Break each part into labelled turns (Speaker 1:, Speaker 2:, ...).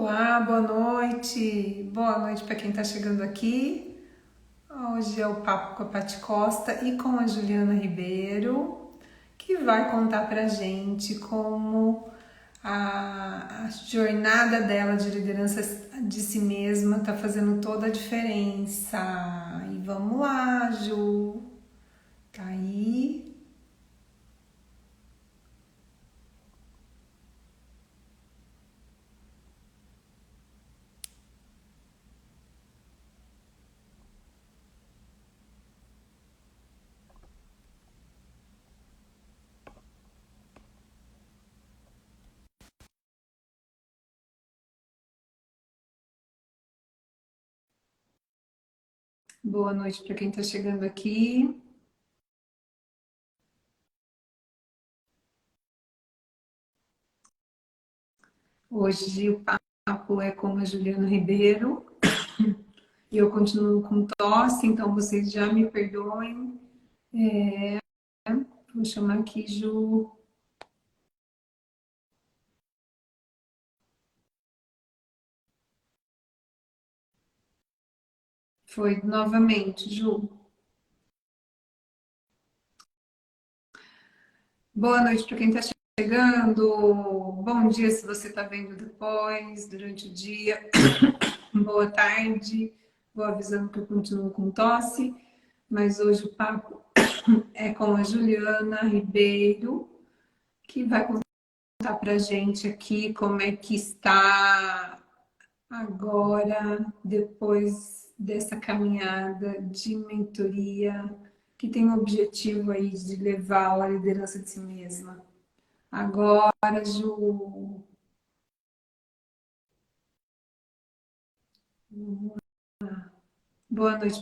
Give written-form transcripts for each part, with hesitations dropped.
Speaker 1: Olá, boa noite. Boa noite para quem está chegando aqui. Hoje é o Papo com a Paty Costa e com a Juliana Ribeiro, que vai contar para a gente como a jornada dela de liderança de si mesma está fazendo toda a diferença. E vamos lá, Ju. Tá aí? Boa noite para quem está chegando aqui. Hoje o papo é com a Juliana Ribeiro. E eu continuo com tosse, então vocês já me perdoem. Vou chamar aqui Ju. Foi novamente, Ju. Boa noite para quem está chegando. Bom dia se você está vendo depois, durante o dia. Boa tarde. Vou avisando que eu continuo com tosse, mas hoje o papo é com a Juliana Ribeiro, que vai contar para a gente aqui como é que está agora, depois dessa caminhada de mentoria, que tem o objetivo aí de levar a liderança de si mesma. Agora, Ju. Boa noite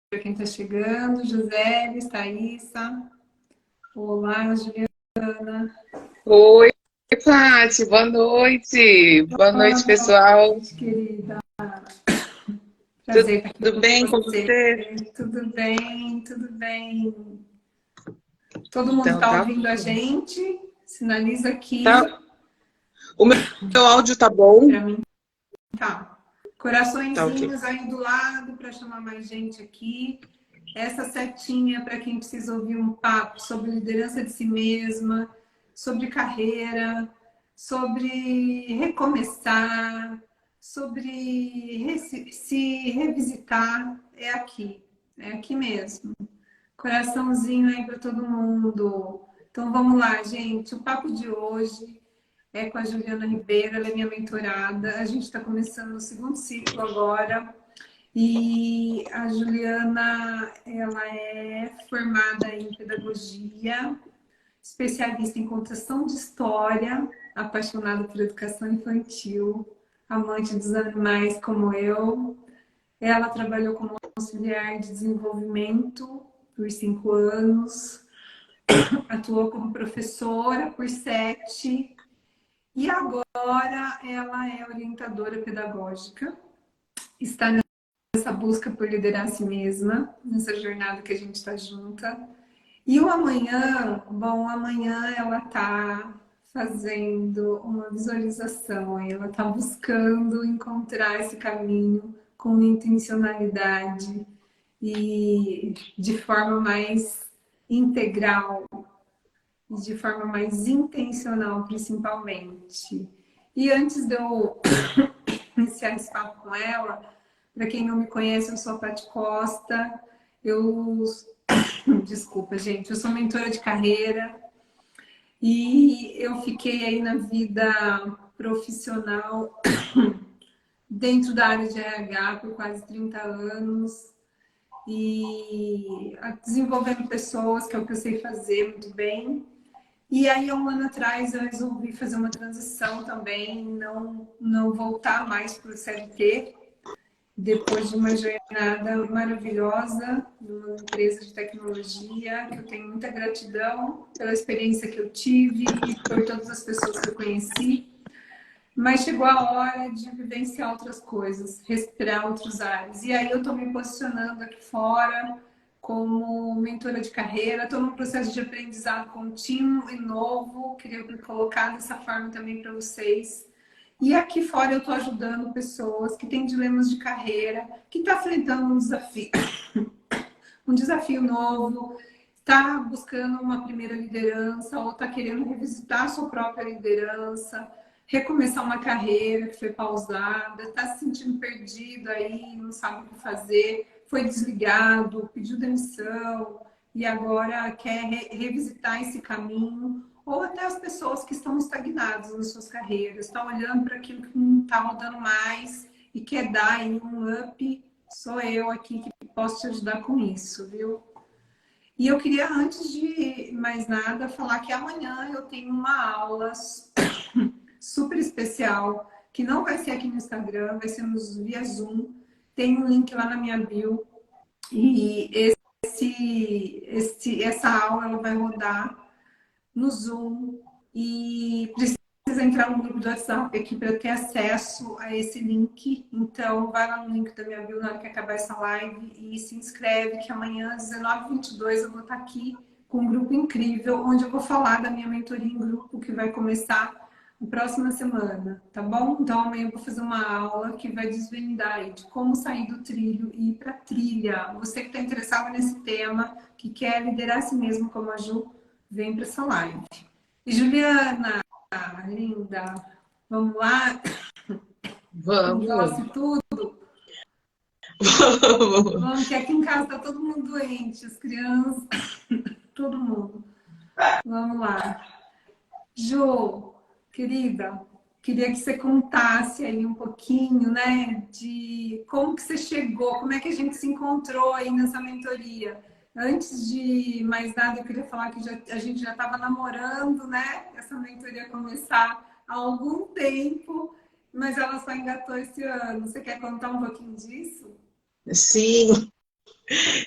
Speaker 1: para quem está chegando. José, Thaísa. Olá, Juliana.
Speaker 2: Oi, Paty, boa noite. Boa
Speaker 1: Boa
Speaker 2: noite, pessoal.
Speaker 1: noite, querida. Prazer estar aqui
Speaker 2: Tudo
Speaker 1: com
Speaker 2: bem com
Speaker 1: você.
Speaker 2: você?
Speaker 1: Tudo bem, tudo bem. Todo mundo
Speaker 2: Então,
Speaker 1: está
Speaker 2: tá
Speaker 1: ouvindo a
Speaker 2: bom.
Speaker 1: gente? Sinaliza aqui
Speaker 2: Tá, o meu áudio tá bom?
Speaker 1: para mim. Tá.
Speaker 2: Tá ok.
Speaker 1: Coraçõezinhos aí do lado para chamar mais gente aqui. Essa setinha para quem precisa ouvir um papo sobre liderança de si mesma, sobre carreira, sobre recomeçar, sobre se revisitar. É aqui mesmo. Coraçãozinho aí para todo mundo. Então vamos lá, gente. O papo de hoje é com a Juliana Ribeiro, ela é minha mentorada. A gente está começando o segundo ciclo agora. E a Juliana, ela é formada em pedagogia, especialista em contação de história, apaixonada por educação infantil, amante dos animais como eu. Ela trabalhou como auxiliar de desenvolvimento por 5 anos, atuou como professora por 7 e agora ela é orientadora pedagógica. Está nessa busca por liderar a si mesma, nessa jornada que a gente está junta. E o amanhã, bom, amanhã ela está fazendo uma visualização, ela está buscando encontrar esse caminho com intencionalidade e de forma mais integral, de forma mais intencional, principalmente. E antes de eu iniciar esse papo com ela, para quem não me conhece, eu sou a Paty Costa. Eu, desculpa, gente, eu sou mentora de carreira e eu fiquei aí na vida profissional dentro da área de RH por quase 30 anos e desenvolvendo pessoas, que é o que eu sei fazer muito bem. E aí, há um ano atrás, eu resolvi fazer uma transição também, não voltar mais para o CLT, depois de uma jornada maravilhosa numa empresa de tecnologia, que eu tenho muita gratidão pela experiência que eu tive e por todas as pessoas que eu conheci. Mas chegou a hora de vivenciar outras coisas, respirar outros ares. E aí eu estou me posicionando aqui fora como mentora de carreira, estou num processo de aprendizado contínuo e novo, queria me colocar dessa forma também para vocês. E aqui fora eu estou ajudando pessoas que têm dilemas de carreira, que estão enfrentando um desafio novo, está buscando uma primeira liderança ou está querendo revisitar a sua própria liderança, recomeçar uma carreira que foi pausada, está se sentindo perdido aí, não sabe o que fazer, foi desligado, pediu demissão e agora quer revisitar esse caminho. Ou até as pessoas que estão estagnadas nas suas carreiras, estão olhando para aquilo que não está rodando mais e quer dar aí um up. Sou eu aqui que posso te ajudar com isso, viu? E eu queria, antes de mais nada, falar que amanhã eu tenho uma aula super especial, que não vai ser aqui no Instagram, vai ser via Zoom. Tem um link lá na minha bio. E essa aula ela vai rodar no Zoom e precisa entrar no grupo do WhatsApp aqui para ter acesso a esse link. Então, vai lá no link da minha bio na hora que acabar essa live e se inscreve, que amanhã, às 19h22, eu vou estar aqui com um grupo incrível, onde eu vou falar da minha mentoria em grupo, que vai começar na próxima semana, tá bom? Então, amanhã eu vou fazer uma aula que vai desvendar aí de como sair do trilho e ir para trilha. Você que está interessado nesse tema, que quer liderar a si mesmo como a Ju, vem para essa live. E Juliana, linda, vamos lá?
Speaker 2: Vamos.
Speaker 1: Tosse tudo? Vamos, que aqui em casa tá todo mundo doente, as crianças, todo mundo. Vamos lá. Ju, querida, queria que você contasse aí um pouquinho, né, de como que você chegou, como é que a gente se encontrou aí nessa mentoria. Antes de mais nada, eu queria falar que a gente já estava namorando, né? Essa mentoria começar há algum tempo, mas ela só engatou esse ano. Você quer contar um pouquinho disso?
Speaker 2: Sim,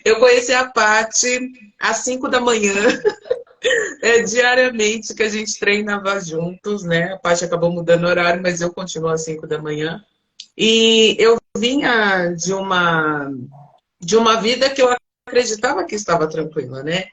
Speaker 2: eu conheci a Paty às 5 da manhã, diariamente que a gente treinava juntos, né? A Paty acabou mudando o horário, mas eu continuo às 5 da manhã. E eu vinha de uma vida que eu acreditava que estava tranquila, né?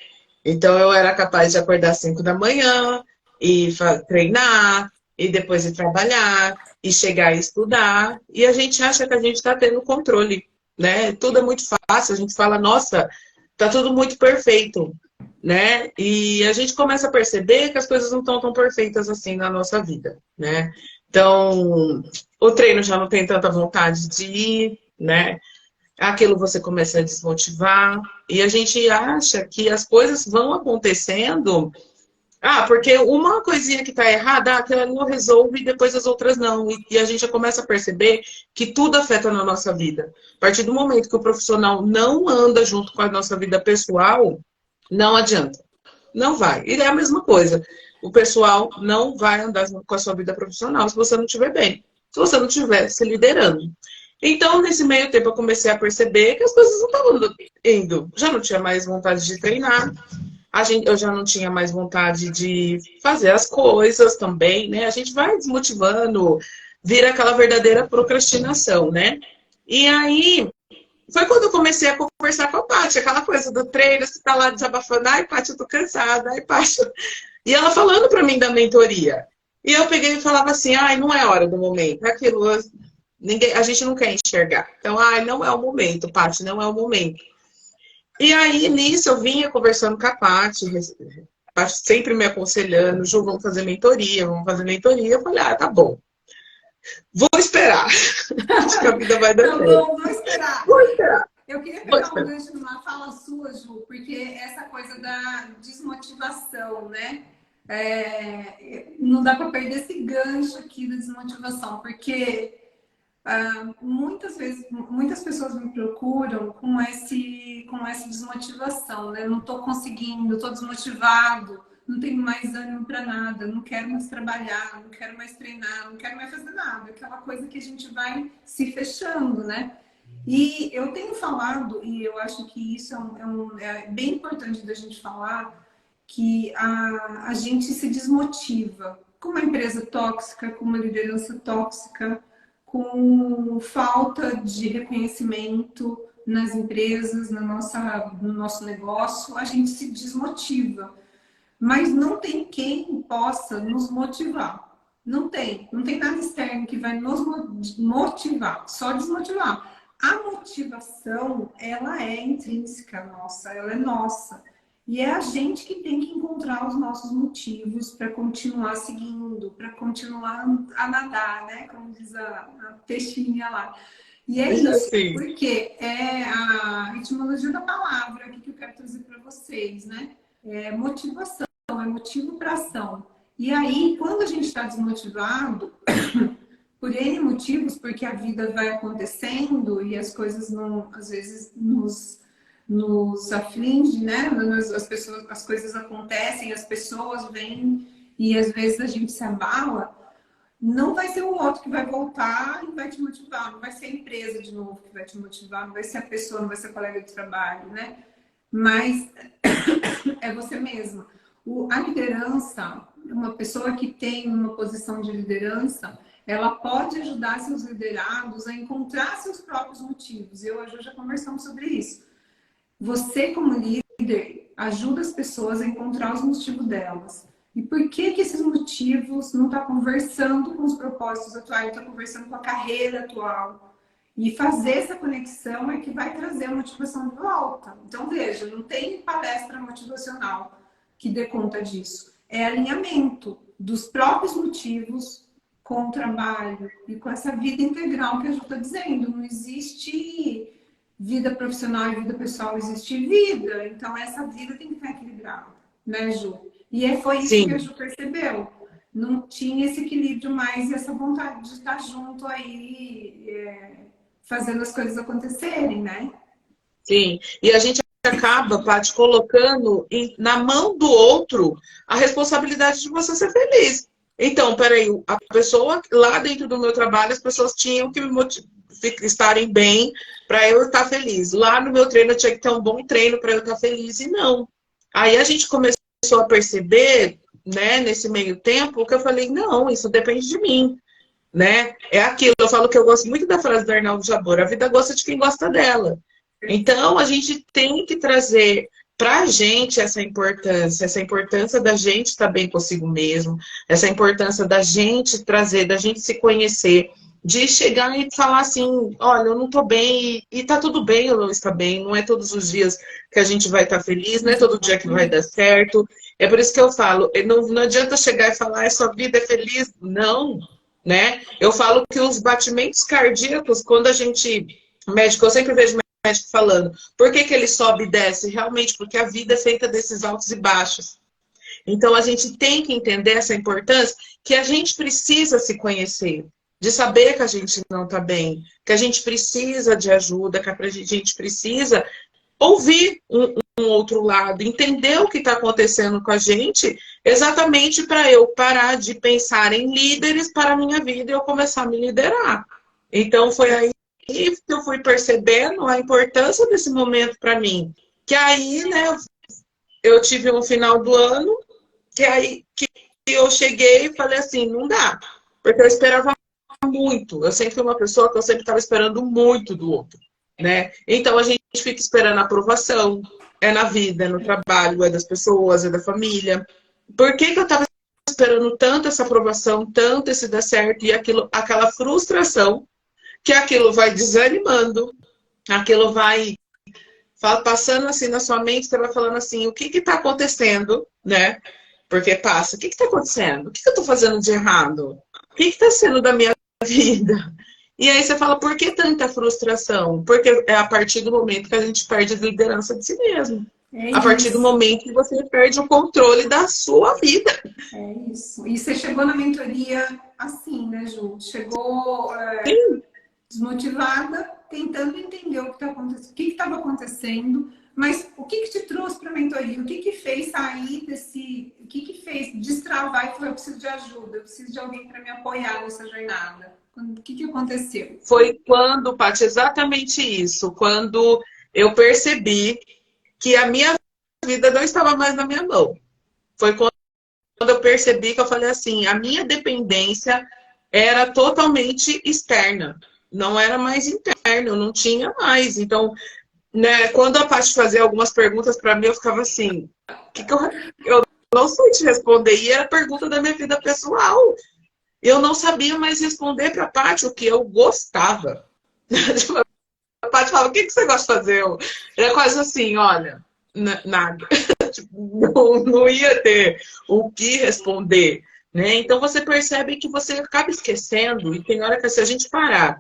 Speaker 2: Então eu era capaz de acordar às 5 da manhã e treinar, e depois ir trabalhar, e chegar e estudar. E a gente acha que a gente está tendo controle, né? Tudo é muito fácil, a gente fala, nossa, tá tudo muito perfeito, né? E a gente começa a perceber que as coisas não estão tão perfeitas assim na nossa vida, né? Então, o treino já não tem tanta vontade de ir, né? Aquilo você começa a desmotivar e a gente acha que as coisas vão acontecendo. Ah, porque uma coisinha que está errada, aquela não resolve e depois as outras não. E a gente já começa a perceber que tudo afeta na nossa vida. A partir do momento que o profissional não anda junto com a nossa vida pessoal, não adianta. Não vai. E é a mesma coisa. O pessoal não vai andar com a sua vida profissional se você não estiver bem. Se você não estiver se liderando. Então, nesse meio tempo, eu comecei a perceber que as coisas não estavam indo. Já não tinha mais vontade de treinar. Eu já não tinha mais vontade de fazer as coisas também, né? A gente vai desmotivando, vira aquela verdadeira procrastinação, né? E aí, foi quando eu comecei a conversar com a Paty, aquela coisa do treino, você tá lá desabafando, ai, Paty, eu tô cansada, ai, Paty. E ela falando pra mim da mentoria. E eu peguei e falava assim, ai, não é hora do momento, é aquilo, a gente não quer enxergar. Então, ai, não é o momento, Paty, não é o momento. E aí, nisso, eu vinha conversando com a Paty sempre me aconselhando, Ju, vamos fazer mentoria, vamos fazer mentoria. Eu falei, ah, tá bom. Vou esperar. Acho que a vida vai dar certo.
Speaker 1: Tá bom, vou esperar.
Speaker 2: Vou esperar.
Speaker 1: Eu queria pegar um gancho numa fala sua, Ju, porque essa coisa da desmotivação, né? Não dá para perder esse gancho aqui da desmotivação, porque muitas vezes, muitas pessoas me procuram com essa desmotivação, né? Não estou conseguindo, estou desmotivado, não tenho mais ânimo para nada, não quero mais trabalhar, não quero mais treinar, não quero mais fazer nada. Aquela coisa que a gente vai se fechando, né? E eu tenho falado, e eu acho que isso é bem importante da gente falar, que a gente se desmotiva com uma empresa tóxica, com uma liderança tóxica, com falta de reconhecimento nas empresas, no nosso negócio, a gente se desmotiva. Mas não tem quem possa nos motivar. Não tem nada externo que vai nos motivar, só desmotivar. A motivação, ela é intrínseca nossa, ela é nossa. E é a gente que tem que encontrar os nossos motivos para continuar seguindo, para continuar a nadar, né? Como diz a peixinha lá. E é isso,
Speaker 2: Assim.
Speaker 1: porque é a etimologia da palavra aqui que eu quero trazer para vocês, né? É motivação, é motivo para ação. E aí, quando a gente está desmotivado, por N motivos, porque a vida vai acontecendo e as coisas não, às vezes nos aflige, né? As coisas acontecem, as pessoas vêm e às vezes a gente se abala. Não vai ser o outro que vai voltar e vai te motivar, não vai ser a empresa de novo que vai te motivar, não vai ser a pessoa, não vai ser a colega de trabalho, né? Mas é você mesma. A liderança, uma pessoa que tem uma posição de liderança, ela pode ajudar seus liderados a encontrar seus próprios motivos. Eu e a Ju já conversamos sobre isso. Você, como líder, ajuda as pessoas a encontrar os motivos delas. E por que esses motivos não estão conversando com os propósitos atuais, estão conversando com a carreira atual? E fazer essa conexão é que vai trazer a motivação de volta. Então, veja, não tem palestra motivacional que dê conta disso. É alinhamento dos próprios motivos com o trabalho e com essa vida integral que a Ju está dizendo. Não existe vida profissional e vida pessoal, existe vida. Então, essa vida tem que estar equilibrada, né, Ju? E foi isso
Speaker 2: Sim.
Speaker 1: que a Ju percebeu. Não tinha esse equilíbrio mais e essa vontade de estar junto aí, fazendo as coisas acontecerem, né?
Speaker 2: Sim, e a gente acaba, Paty, colocando na mão do outro a responsabilidade de você ser feliz. Então, peraí, a pessoa lá dentro do meu trabalho, as pessoas tinham que estarem bem para eu estar feliz. Lá no meu treino eu tinha que ter um bom treino para eu estar feliz, e não. Aí a gente começou a perceber, né, nesse meio tempo, que eu falei, não, isso depende de mim. Né? É aquilo, eu falo que eu gosto muito da frase do Arnaldo Jabor, a vida gosta de quem gosta dela. Então, a gente tem que trazer para a gente essa importância da gente estar bem consigo mesmo, essa importância da gente trazer, da gente se conhecer, de chegar e falar assim, olha, eu não estou bem, e tá tudo bem eu não estar bem, não é todos os dias que a gente vai estar feliz, não é todo dia que vai dar certo. É por isso que eu falo, não adianta chegar e falar, sua vida é feliz, não, né? Eu falo que os batimentos cardíacos, quando a gente, médico, eu sempre vejo médico falando, por que ele sobe e desce? Realmente, porque a vida é feita desses altos e baixos. Então, a gente tem que entender essa importância, que a gente precisa se conhecer, de saber que a gente não está bem, que a gente precisa de ajuda, que a gente precisa ouvir um outro lado, entender o que está acontecendo com a gente, exatamente para eu parar de pensar em líderes para a minha vida e eu começar a me liderar. Então, foi aí que eu fui percebendo a importância desse momento para mim. Que aí, né, eu tive um final do ano, que aí que eu cheguei e falei assim, não dá. Porque eu esperava muito. Eu sempre fui uma pessoa que eu sempre estava esperando muito do outro, né? Então, a gente fica esperando a aprovação. É na vida, é no trabalho, é das pessoas, é da família. Por que eu estava esperando tanto essa aprovação, tanto esse dar certo, e aquela frustração, que aquilo vai desanimando, aquilo vai passando assim na sua mente, você vai falando assim, o que está acontecendo, né? Porque passa, o que está acontecendo? O que eu estou fazendo de errado? O que está sendo da minha vida? E aí você fala, por que tanta frustração? Porque é a partir do momento que a gente perde a liderança de si mesmo.
Speaker 1: É
Speaker 2: A partir do
Speaker 1: isso.
Speaker 2: momento que você perde o controle da sua vida.
Speaker 1: É isso. E você chegou na mentoria assim, né, Ju? Chegou desmotivada, tentando entender o que tá acontecendo, o que estava acontecendo, mas o que te trouxe para a mentoria? O que fez sair desse... O que fez destravar e falar, eu preciso de ajuda, eu preciso de alguém para me apoiar nessa jornada? O que aconteceu?
Speaker 2: Foi quando, Paty, exatamente isso. Quando eu percebi que a minha vida não estava mais na minha mão. Foi quando eu percebi que eu falei assim, a minha dependência era totalmente externa. Não era mais interna, eu não tinha mais. Então, né, quando a Paty fazia algumas perguntas para mim, eu ficava assim, eu não sei te responder. E era pergunta da minha vida pessoal. eu não sabia mais responder para a Paty o que eu gostava. A Paty falava, o que você gosta de fazer? Era quase assim, olha, nada. Não ia ter o que responder, né? Então você percebe que você acaba esquecendo, e tem hora que se a gente parar,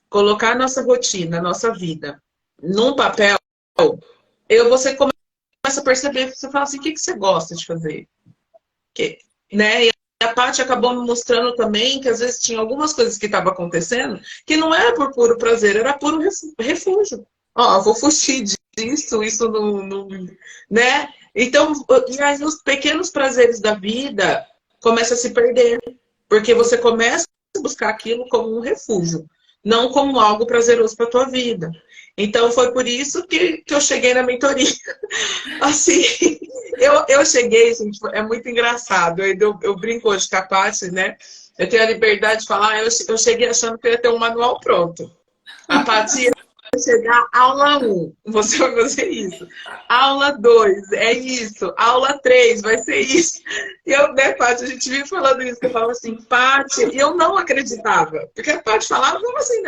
Speaker 2: colocar a nossa rotina, a nossa vida num papel, você começa a perceber, você fala assim, o que você gosta de fazer? Né? E a Paty acabou me mostrando também que às vezes tinha algumas coisas que estavam acontecendo que não era por puro prazer, era puro refúgio. Ó, vou fugir disso, isso não, né? Então, e aí os pequenos prazeres da vida começam a se perder, porque você começa a buscar aquilo como um refúgio, não como algo prazeroso para a tua vida. Então, foi por isso que eu cheguei na mentoria. Assim, eu cheguei, gente, é muito engraçado. Eu brinco hoje com a Paty, né? Eu tenho a liberdade de falar, eu cheguei achando que eu ia ter um manual pronto. A Paty ia chegar, aula 1, você vai fazer isso. Aula 2, é isso. Aula 3, vai ser isso. E eu, né, Paty, a gente vive falando isso, que eu falo assim, Paty, e eu não acreditava. Porque a Paty falava, como assim,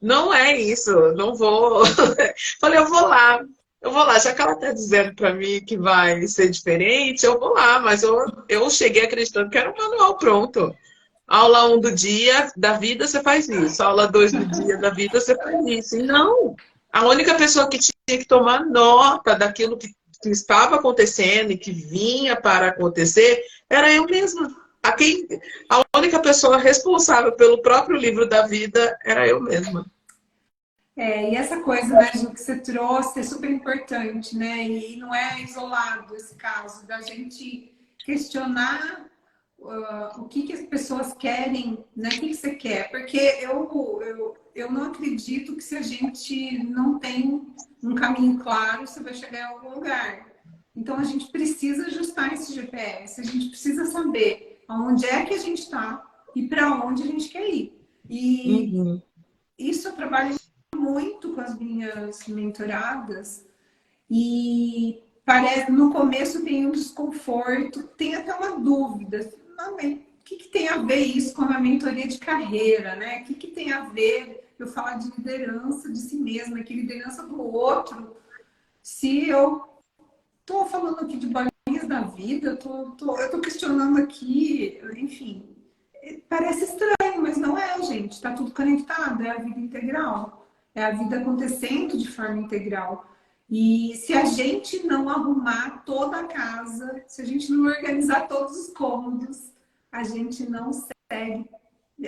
Speaker 2: não é isso, não vou. Falei, eu vou lá. Já que ela está dizendo para mim que vai ser diferente, eu vou lá, mas eu cheguei acreditando que era um manual pronto. Aula 1 do dia da vida, você faz isso. Aula 2 do dia da vida, você faz isso. E não, a única pessoa que tinha que tomar nota daquilo que estava acontecendo e que vinha para acontecer era eu mesma. A única pessoa responsável pelo próprio livro da vida era eu mesma.
Speaker 1: E essa coisa, né, Ju, que você trouxe é super importante, né? E não é isolado esse caso da gente questionar o que as pessoas querem, né? O que você quer? Porque eu não acredito que se a gente não tem um caminho claro, você vai chegar em algum lugar. Então a gente precisa ajustar esse GPS, a gente precisa saber aonde é que a gente está e para onde a gente quer ir. E isso eu trabalho muito com as minhas mentoradas e parece no começo tem um desconforto, tem até uma dúvida. Não, mas o que tem a ver isso com a mentoria de carreira, né? O que tem a ver eu falar de liderança de si mesma, que liderança do outro, se eu tô falando aqui de bolinhas da vida, eu tô questionando aqui, enfim. Parece estranho, mas não é, gente. Está tudo conectado, é a vida integral. É a vida acontecendo de forma integral. E se a gente não arrumar toda a casa, se a gente não organizar todos os cômodos, a gente não segue,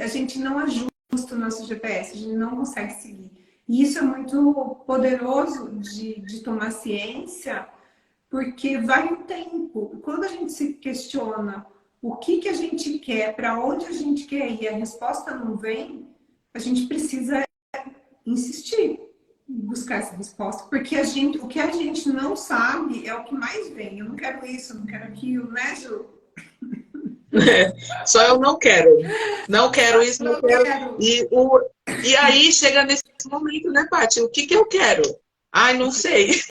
Speaker 1: a gente não ajusta o nosso GPS, a gente não consegue seguir. E isso é muito poderoso de tomar ciência, porque vai um tempo. Quando a gente se questiona o que a gente quer, para onde a gente quer ir, a resposta não vem, a gente precisa insistir em buscar essa resposta, porque o que a gente não sabe é o que mais vem. Eu não quero isso, eu não quero aquilo, né, Ju?
Speaker 2: Só eu não quero. Não quero isso, não quero. E aí chega nesse momento, né, Paty? O que eu quero? Ai, não sei.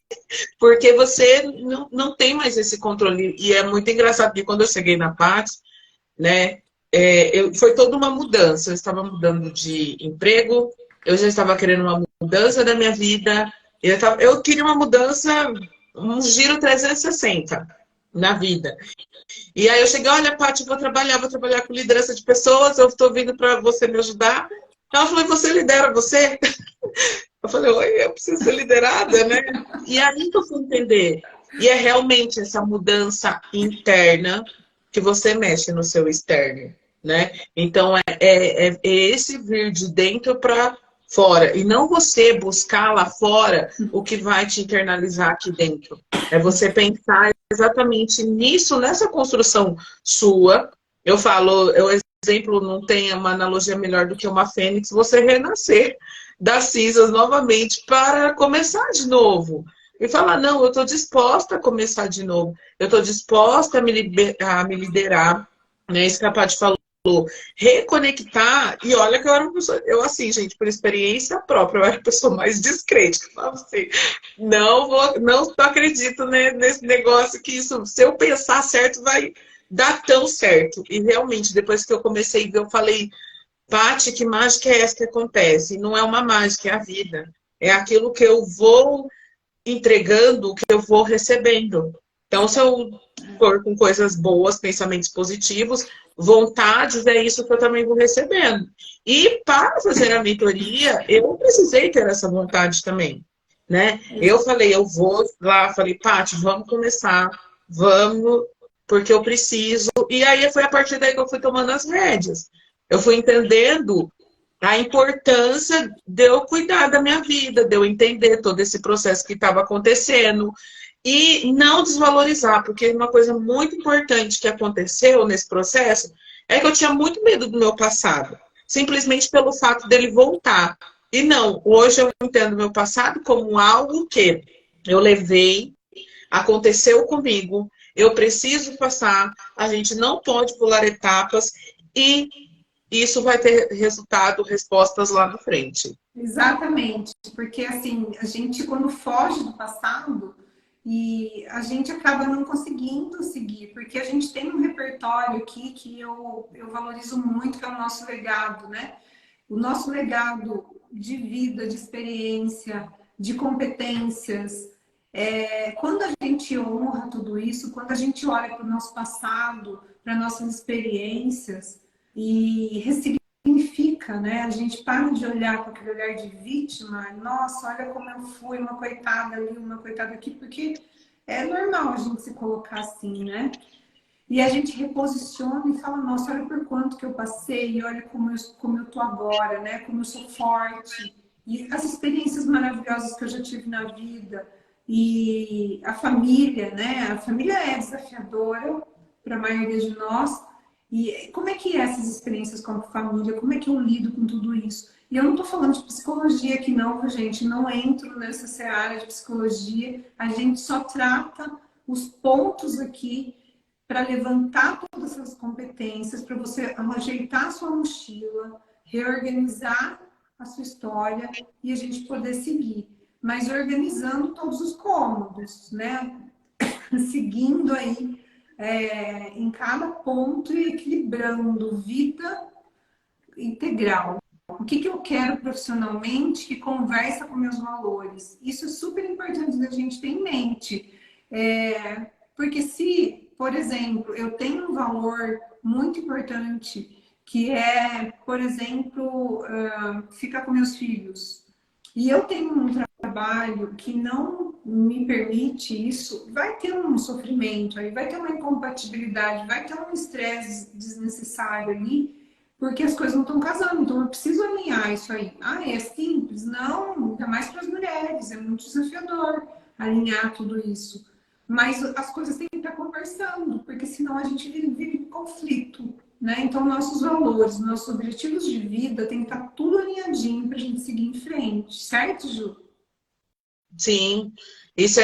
Speaker 2: Porque você não tem mais esse controle. E é muito engraçado, porque quando eu cheguei na Paty, né, foi toda uma mudança. Eu estava mudando de emprego, eu já estava querendo uma mudança da minha vida. Eu queria uma mudança, um giro 360 na vida. E aí eu cheguei, olha, Paty, vou trabalhar com liderança de pessoas, eu estou vindo para você me ajudar. Ela falou, você lidera você? Eu falei, oi, eu preciso ser liderada, né? E aí que eu fui entender. E é realmente essa mudança interna que você mexe no seu externo, né? Então, é esse vir de dentro para fora. E não você buscar lá fora o que vai te internalizar aqui dentro. É você pensar exatamente nisso, nessa construção sua. Eu falo, o exemplo não tem uma analogia melhor do que uma fênix, você renascer das cinzas novamente para começar de novo. E falar, não, eu estou disposta a começar de novo. Eu estou disposta a me liderar. Né? Isso que a Paty falou. Reconectar. E olha que eu era uma pessoa... Eu, assim, gente, por experiência própria, eu era a pessoa mais descrente. Que falava assim, não acredito, né, nesse negócio que isso, se eu pensar certo, vai dá tão certo. E realmente, depois que eu comecei a ver, eu falei, Paty, que mágica é essa que acontece? Não é uma mágica, é a vida. É aquilo que eu vou entregando, que eu vou recebendo. Então, se eu for com coisas boas, pensamentos positivos, vontades, é isso que eu também vou recebendo. E para fazer a mentoria, eu precisei ter essa vontade também, né? Eu falei, eu vou lá, falei, Paty, vamos começar, vamos, porque eu preciso. E aí foi a partir daí que eu fui tomando as rédeas. Eu fui entendendo a importância de eu cuidar da minha vida, de eu entender todo esse processo que estava acontecendo e não desvalorizar, porque uma coisa muito importante que aconteceu nesse processo é que eu tinha muito medo do meu passado, simplesmente pelo fato dele voltar. E não, hoje eu entendo o meu passado como algo que eu levei, aconteceu comigo, eu preciso passar, a gente não pode pular etapas e isso vai ter resultado, respostas lá na frente.
Speaker 1: Exatamente, porque assim, a gente quando foge do passado e a gente acaba não conseguindo seguir, porque a gente tem um repertório aqui que eu valorizo muito, que é o nosso legado, né? O nosso legado de vida, de experiência, de competências. Quando a gente honra tudo isso, quando a gente olha para o nosso passado, para nossas experiências e ressignifica, né? A gente para de olhar com aquele olhar de vítima, nossa, olha como eu fui, uma coitada ali, uma coitada aqui, porque é normal a gente se colocar assim, né? E a gente reposiciona e fala, nossa, olha por quanto que eu passei, olha como eu tô agora, né? Como eu sou forte. E as experiências maravilhosas que eu já tive na vida. E a família, né? A família é desafiadora para a maioria de nós. E como é que é essas experiências com a família? Como é que eu lido com tudo isso? E eu não estou falando de psicologia aqui não, gente. Não entro nessa seara de psicologia. A gente só trata os pontos aqui para levantar todas essas competências, para você ajeitar a sua mochila, reorganizar a sua história e a gente poder seguir. Mas organizando todos os cômodos, né? Seguindo aí em cada ponto e equilibrando vida integral. O que eu quero profissionalmente que conversa com meus valores. Isso é super importante da gente ter em mente. Porque se, por exemplo, eu tenho um valor muito importante que é, por exemplo, ficar com meus filhos, e eu tenho um trabalho que não me permite isso, vai ter um sofrimento aí, vai ter uma incompatibilidade, vai ter um estresse desnecessário ali, porque as coisas não estão casando, então eu preciso alinhar isso aí. Ah, é simples? Não, ainda mais para as mulheres, é muito desafiador alinhar tudo isso. Mas as coisas têm que estar conversando, porque senão a gente vive em conflito, né? Então, nossos valores, nossos objetivos de vida tem que estar tudo alinhadinho para a gente seguir em frente, certo, Ju?
Speaker 2: Sim, isso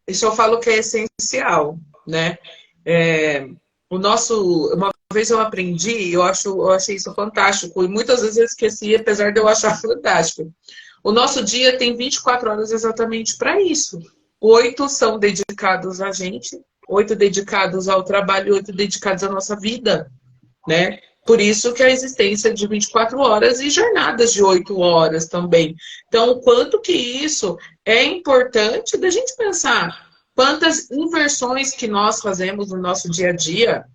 Speaker 2: eu falo que é essencial, né? É, uma vez eu aprendi, eu achei isso fantástico, e muitas vezes eu esqueci, apesar de eu achar fantástico. O nosso dia tem 24 horas exatamente para isso. 8 são dedicados a gente, 8 dedicados ao trabalho, 8 dedicados à nossa vida, né? Por isso que a existência de 24 horas e jornadas de 8 horas também. Então, o quanto que isso é importante da gente pensar. Quantas inversões que nós fazemos no nosso dia a dia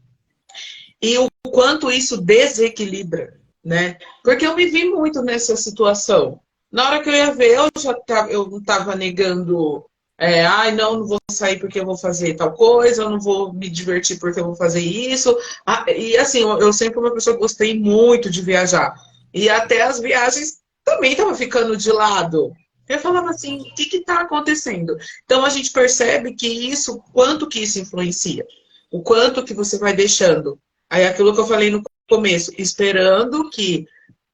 Speaker 2: e o quanto isso desequilibra, né? Porque eu me vi muito nessa situação. Na hora que eu ia ver, eu não estava negando, ai, não vou sair porque eu vou fazer tal coisa, eu não vou me divertir porque eu vou fazer isso. E assim, eu sempre fui uma pessoa que gostei muito de viajar. E até as viagens também estavam ficando de lado. Eu falava assim, o que está acontecendo? Então a gente percebe que isso, quanto que isso influencia, o quanto que você vai deixando. Aí aquilo que eu falei no começo, esperando que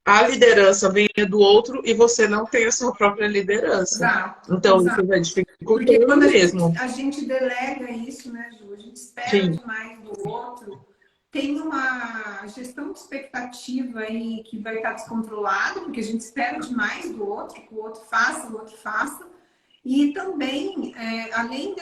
Speaker 2: a liderança venha do outro e você não tenha a sua própria liderança.
Speaker 1: Exato,
Speaker 2: Então,
Speaker 1: exato.
Speaker 2: isso vai
Speaker 1: Porque
Speaker 2: dificultando
Speaker 1: quando
Speaker 2: mesmo.
Speaker 1: a gente delega isso, né, Ju? A gente espera
Speaker 2: Sim,
Speaker 1: demais do outro, tem uma gestão de expectativa aí que vai estar descontrolada, porque a gente espera demais do outro, que o outro faça, o outro faça. E também, além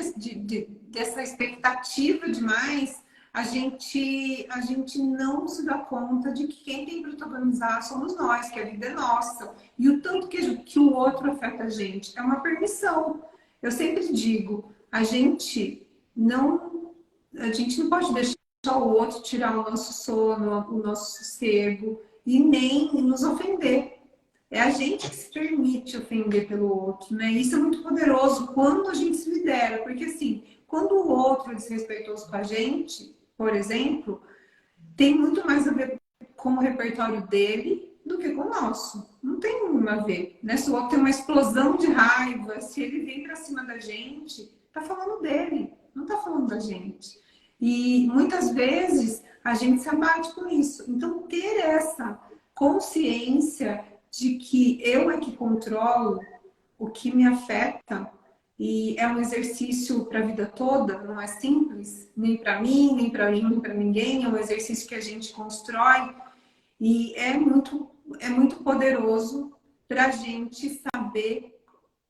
Speaker 1: dessa expectativa demais, a gente não se dá conta de que quem tem que protagonizar somos nós, que a vida é nossa. E o tanto que o outro afeta a gente é uma permissão. Eu sempre digo, a gente não pode deixar o outro tirar o nosso sono, o nosso sossego, e nem nos ofender. É a gente que se permite ofender pelo outro, né? Isso é muito poderoso quando a gente se lidera, porque assim, quando o outro é desrespeitoso com a gente, por exemplo, tem muito mais a ver com o repertório dele do que com o nosso. Não tem a ver, né? Se o outro tem uma explosão de raiva, se ele vem pra cima da gente, tá falando dele, não tá falando da gente. E muitas vezes a gente se abate com isso. Então, ter essa consciência de que eu é que controlo o que me afeta e é um exercício para a vida toda, não é simples, nem para mim, nem para ninguém, é um exercício que a gente constrói e é muito poderoso para a gente saber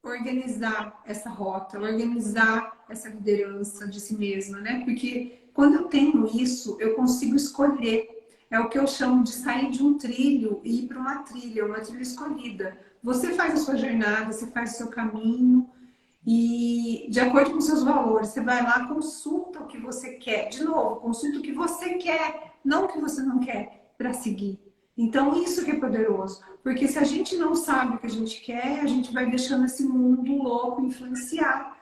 Speaker 1: organizar essa rota, organizar essa liderança de si mesma, né? Porque quando eu tenho isso, eu consigo escolher. É o que eu chamo de sair de um trilho e ir para uma trilha escolhida. Você faz a sua jornada, você faz o seu caminho e de acordo com os seus valores, você vai lá, consulta o que você quer. De novo, consulta o que você quer, não o que você não quer, para seguir. Então, isso que é poderoso. Porque se a gente não sabe o que a gente quer, a gente vai deixando esse mundo louco influenciar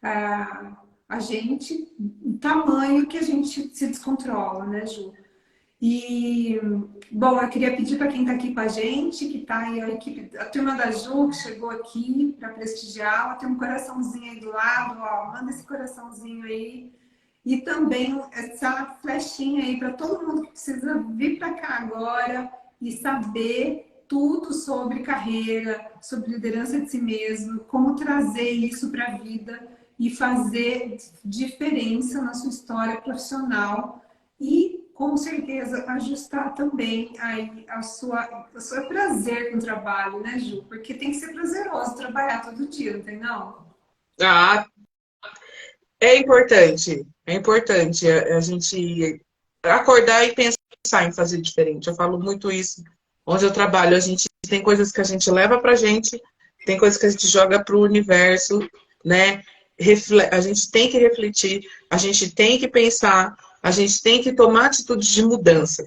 Speaker 1: a gente, o tamanho que a gente se descontrola, né, Ju? E, bom, eu queria pedir para quem está aqui com a gente, que está aí a equipe, a turma da Ju, que chegou aqui para prestigiá-la, tem um coraçãozinho aí do lado, ó, manda esse coraçãozinho aí. E também essa flechinha aí para todo mundo que precisa vir para cá agora e saber tudo sobre carreira, sobre liderança de si mesmo, como trazer isso para a vida e fazer diferença na sua história profissional e, com certeza, ajustar também aí o seu prazer com o trabalho, né, Ju? Porque tem que ser prazeroso trabalhar todo dia, não tem não?
Speaker 2: Ah, é importante a gente acordar e pensar em fazer diferente. Eu falo muito isso. Onde eu trabalho, a gente tem coisas que a gente leva pra gente, tem coisas que a gente joga pro universo, né? A gente tem que refletir, a gente tem que pensar, a gente tem que tomar atitudes de mudança.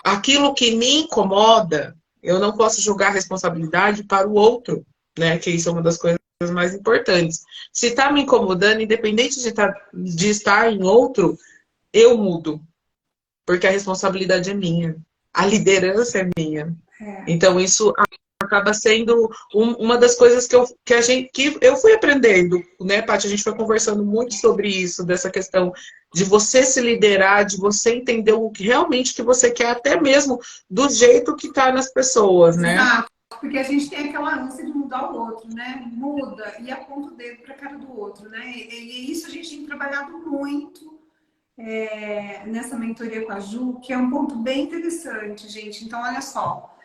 Speaker 2: Aquilo que me incomoda, eu não posso jogar a responsabilidade para o outro, né? Que isso é uma das coisas mais importantes. Se está me incomodando, independente de estar em outro, eu mudo, porque a responsabilidade é minha, a liderança é minha.
Speaker 1: É.
Speaker 2: Então isso acaba sendo uma das coisas que eu fui aprendendo, né, Paty? A gente foi conversando muito sobre isso, dessa questão de você se liderar, de você entender o que realmente que você quer, até mesmo do jeito que está nas pessoas, né?
Speaker 1: Exato, porque a gente tem aquela ânsia de mudar o outro, né? Muda e aponta o dedo para a cara do outro, né? E isso a gente tem trabalhado muito nessa mentoria com a Ju, que é um ponto bem interessante, gente. Então, olha só,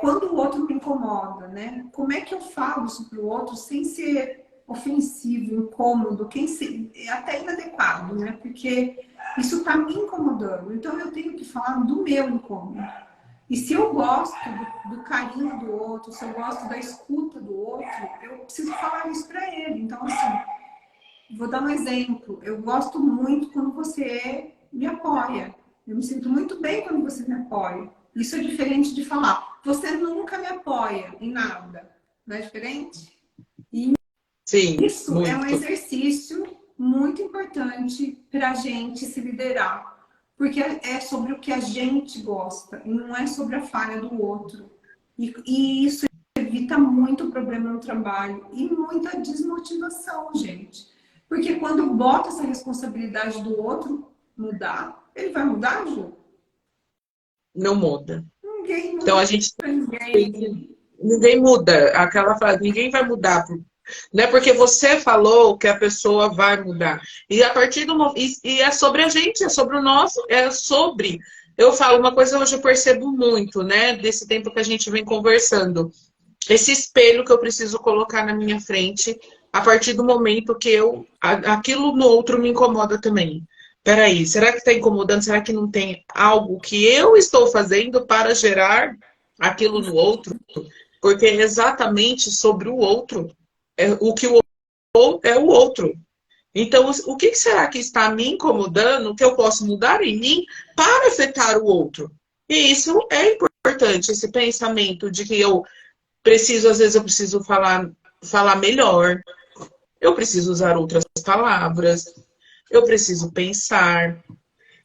Speaker 1: quando o outro me incomoda, né? Como é que eu falo isso para o outro sem ser ofensivo, incômodo, até inadequado, né? Porque isso está me incomodando. Então, eu tenho que falar do meu incômodo. E se eu gosto do carinho do outro, se eu gosto da escuta do outro, eu preciso falar isso para ele. Então, assim, vou dar um exemplo. Eu gosto muito quando você me apoia. Eu me sinto muito bem quando você me apoia. Isso é diferente de falar, você nunca me apoia em nada. Não é diferente? E
Speaker 2: Sim,
Speaker 1: isso é um
Speaker 2: muito.
Speaker 1: exercício muito importante para a gente se liderar. Porque é sobre o que a gente gosta, e não é sobre a falha do outro. E isso evita muito problema no trabalho e muita desmotivação, gente. Porque quando bota essa responsabilidade do outro mudar, ele vai mudar, Ju?
Speaker 2: Não muda.
Speaker 1: Ninguém
Speaker 2: Então
Speaker 1: muda
Speaker 2: a gente
Speaker 1: pra
Speaker 2: tem
Speaker 1: ninguém.
Speaker 2: que. Ninguém muda. Aquela frase, ninguém vai mudar. Não é porque você falou que a pessoa vai mudar. E a partir do momento. E é sobre a gente, é sobre o nosso, é sobre. Eu falo uma coisa hoje eu percebo muito, né? Desse tempo que a gente vem conversando. Esse espelho que eu preciso colocar na minha frente a partir do momento que aquilo no outro me incomoda também. peraí, será que está incomodando? Será que não tem algo que eu estou fazendo para gerar aquilo no outro? Porque é exatamente sobre o outro. O que o outro é o outro. Então, o que será que está me incomodando que eu posso mudar em mim para afetar o outro? E isso é importante, esse pensamento de que eu preciso, às vezes eu preciso falar melhor, eu preciso usar outras palavras, eu preciso pensar,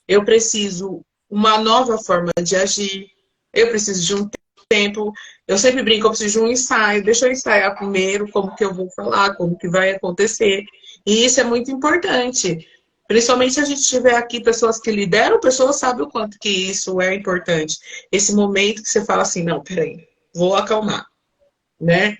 Speaker 2: eu preciso uma nova forma de agir, eu preciso de um tempo. Eu sempre brinco, eu preciso de um ensaio. Deixa eu ensaiar primeiro como que eu vou falar, como que vai acontecer. E isso é muito importante. Principalmente se a gente tiver aqui pessoas que lideram, pessoas sabem o quanto que isso é importante. Esse momento que você fala assim, não, peraí, vou acalmar, né?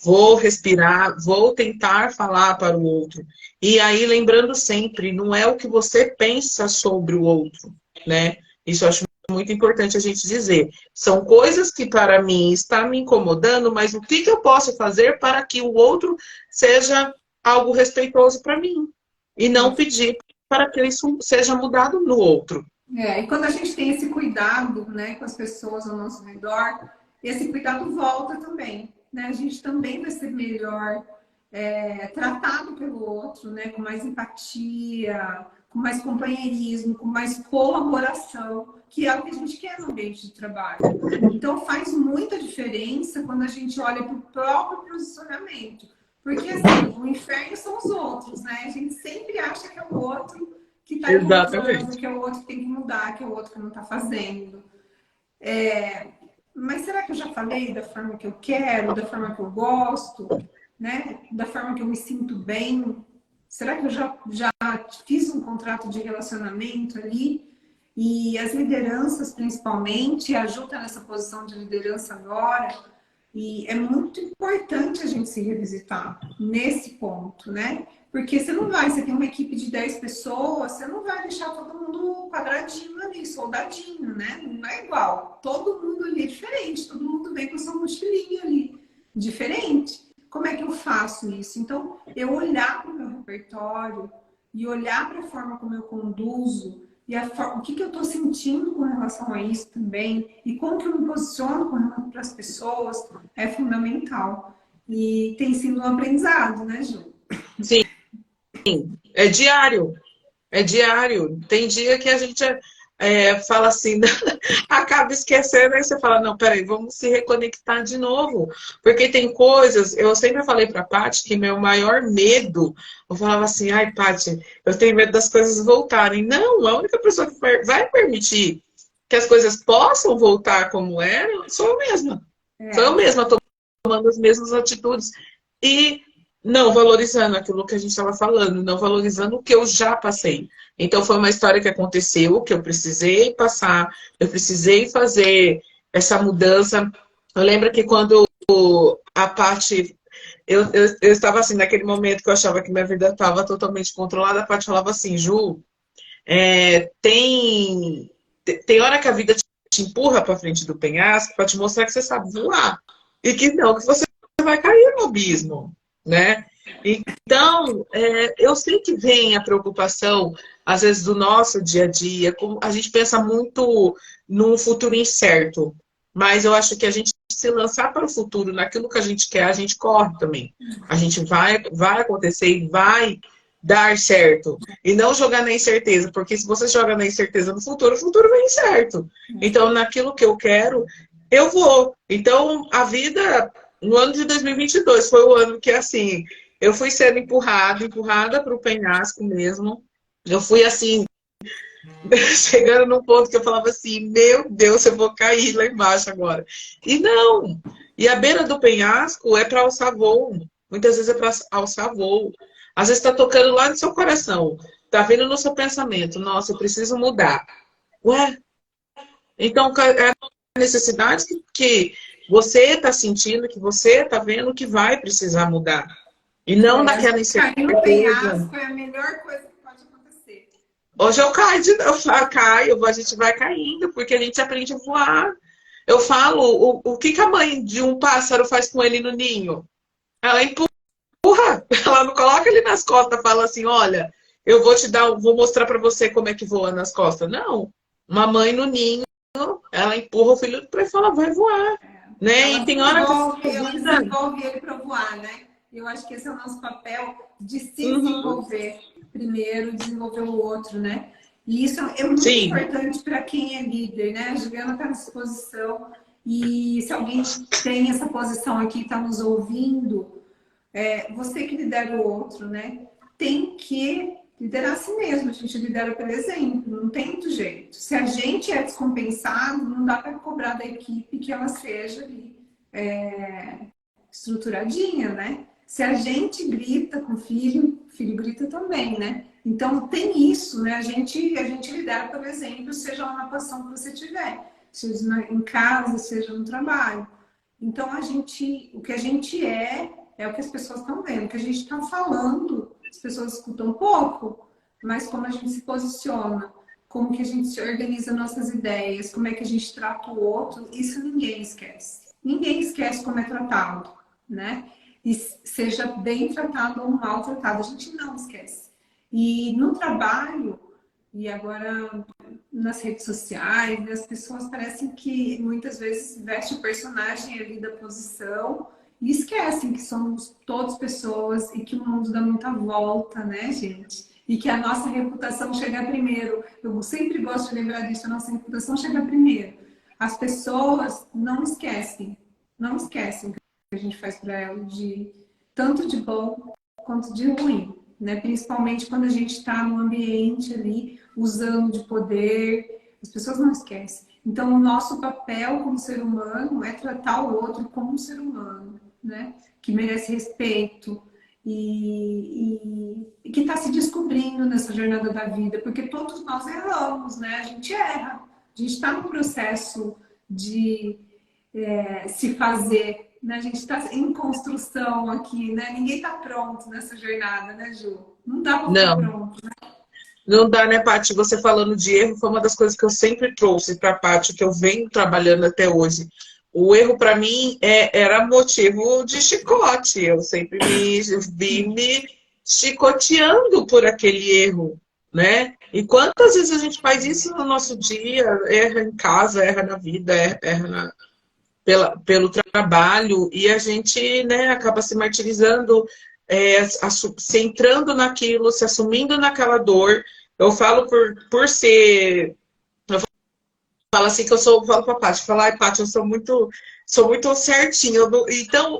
Speaker 2: Vou respirar, vou tentar falar para o outro. E aí, lembrando sempre, não é o que você pensa sobre o outro, né? Isso eu acho muito importante a gente dizer. São coisas que para mim estão me incomodando, mas o que eu posso fazer para que o outro seja algo respeitoso para mim? E não pedir para que isso seja mudado no outro.
Speaker 1: E quando a gente tem esse cuidado, né, com as pessoas ao nosso redor, esse cuidado volta também, né? A gente também vai ser melhor tratado pelo outro, né, com mais empatia, com mais companheirismo, com mais colaboração, que é o que a gente quer no ambiente de trabalho. Então faz muita diferença quando a gente olha para o próprio posicionamento. Porque assim, o inferno são os outros, né? A gente sempre acha que é o outro que está incomodando, que é o outro que tem que mudar, que é o outro que não está fazendo. Mas será que eu já falei da forma que eu quero, da forma que eu gosto, né? Da forma que eu me sinto bem? Será que eu já fiz um contrato de relacionamento ali? E as lideranças, principalmente, ajudam nessa posição de liderança agora. E é muito importante a gente se revisitar nesse ponto, né? Porque você tem uma equipe de 10 pessoas, você não vai deixar todo mundo quadradinho ali, soldadinho, né? Não é igual. Todo mundo ali é diferente, todo mundo vem com sua mochilinha ali, diferente. Como é que eu faço isso? Então, eu olhar para o meu repertório e olhar para a forma como eu conduzo e o que eu estou sentindo com relação a isso também e como que eu me posiciono com relação para as pessoas é fundamental. E tem sido um aprendizado, né, Ju?
Speaker 2: Sim, é diário. É diário. Tem dia que a gente fala assim, acaba esquecendo, aí você fala, não, peraí, vamos se reconectar de novo. Porque tem coisas, eu sempre falei pra Paty que meu maior medo, eu falava assim, ai, Paty, eu tenho medo das coisas voltarem. Não, a única pessoa que vai permitir que as coisas possam voltar como eram, sou eu mesma. Sou eu mesma, tomando as mesmas atitudes. E não valorizando aquilo que a gente estava falando, não valorizando o que eu já passei. Então, foi uma história que aconteceu, que eu precisei passar, eu precisei fazer essa mudança. Eu lembro que quando a Paty... Eu estava assim, naquele momento que eu achava que minha vida estava totalmente controlada, a Paty falava assim, Ju, tem hora que a vida te empurra para frente do penhasco para te mostrar que você sabe voar. E que não, que você vai cair no abismo, né? Então, eu sei que vem a preocupação, às vezes, do nosso dia a dia. A gente pensa muito num futuro incerto, mas eu acho que a gente se lançar para o futuro, naquilo que a gente quer, a gente corre também. A gente vai acontecer e vai dar certo. E não jogar na incerteza, porque se você joga na incerteza no futuro, o futuro vem incerto. Então, naquilo que eu quero, eu vou. Então, a vida, no ano de 2022, foi o ano que, assim, eu fui sendo empurrada para o penhasco mesmo. Eu fui, assim, chegando num ponto que eu falava assim, meu Deus, eu vou cair lá embaixo agora. E não! E a beira do penhasco é para alçar voo. Muitas vezes é para alçar voo. Às vezes está tocando lá no seu coração. Está vindo no seu pensamento. Nossa, eu preciso mudar. Ué? Então, é a necessidade que você está sentindo, que você está vendo que vai precisar mudar. E não naquela incerteza.
Speaker 1: Cair no penhasco é a melhor coisa que pode acontecer.
Speaker 2: Hoje eu caio de novo, a gente vai caindo, porque a gente aprende a voar. Eu falo, o que a mãe de um pássaro faz com ele no ninho? Ela empurra, ela não coloca ele nas costas, fala assim, olha, eu vou te dar, vou mostrar para você como é que voa nas costas. Não. Uma mãe no ninho, ela empurra o filho para e fala, vai voar. Né? E tem hora que
Speaker 1: ela desenvolve ele para voar, né? Eu acho que esse é o nosso papel de se desenvolver primeiro, desenvolver o outro, né? E isso é muito importante para quem é líder, né? A Juliana está nessa posição e se alguém tem essa posição aqui, está nos ouvindo, você que lidera o outro, né? Tem que liderar a si mesmo. A gente lidera pelo exemplo, não tem outro jeito. Se a gente é descompensado, não dá para cobrar da equipe que ela seja ali, estruturadinha, né? Se a gente grita com o filho grita também, né? Então tem isso, né? A gente lidera pelo exemplo, seja lá na posição que você tiver, seja em casa, seja no trabalho. Então o que a gente é o que as pessoas estão vendo. O que a gente está falando, as pessoas escutam pouco, mas como a gente se posiciona, como que a gente se organiza nossas ideias, como é que a gente trata o outro, isso ninguém esquece. Ninguém esquece como é tratado, né? E seja bem tratado ou mal tratado, a gente não esquece. E no trabalho, e agora nas redes sociais, as pessoas parecem que muitas vezes vestem o personagem ali da posição e esquecem que somos todos pessoas e que o mundo dá muita volta, né, gente? E que a nossa reputação chega primeiro. Eu sempre gosto de lembrar disso, a nossa reputação chega primeiro. As pessoas não esquecem o que a gente faz para elas, tanto de bom quanto de ruim, né? Principalmente quando a gente está no ambiente ali, usando de poder, as pessoas não esquecem. Então, o nosso papel como ser humano é tratar o outro como um ser humano, né? Que merece respeito e que está se descobrindo nessa jornada da vida, porque todos nós erramos, né? A gente erra, a gente está no processo de se fazer, né? A gente está em construção aqui, né? Ninguém está pronto nessa jornada, né, Ju? Não dá para ficar pronto, né?
Speaker 2: Não dá, né, Paty? Você falando de erro foi uma das coisas que eu sempre trouxe para a Paty, que eu venho trabalhando até hoje. O erro, para mim, era motivo de chicote. Eu sempre vi me chicoteando por aquele erro, né? E quantas vezes a gente faz isso no nosso dia? Erra em casa, erra na vida, erra pelo trabalho, e a gente, né, acaba se martirizando, se entrando naquilo, se assumindo naquela dor. Eu falo por ser... Eu falo assim que eu falo pra Paty, falo, ai, Paty, eu sou muito certinho. Então,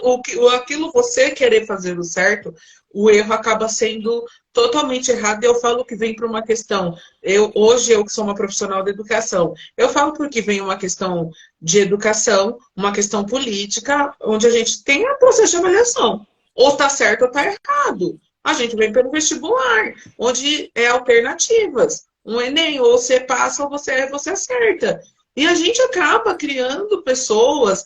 Speaker 2: aquilo você querer fazer o certo, o erro acaba sendo totalmente errado. E eu falo que vem para uma questão, hoje eu que sou uma profissional da educação, eu falo porque vem uma questão de educação, uma questão política, onde a gente tem a processo de avaliação. Ou está certo ou está errado. A gente vem pelo vestibular, onde é alternativas. Um Enem, ou você passa ou você acerta. E a gente acaba criando pessoas.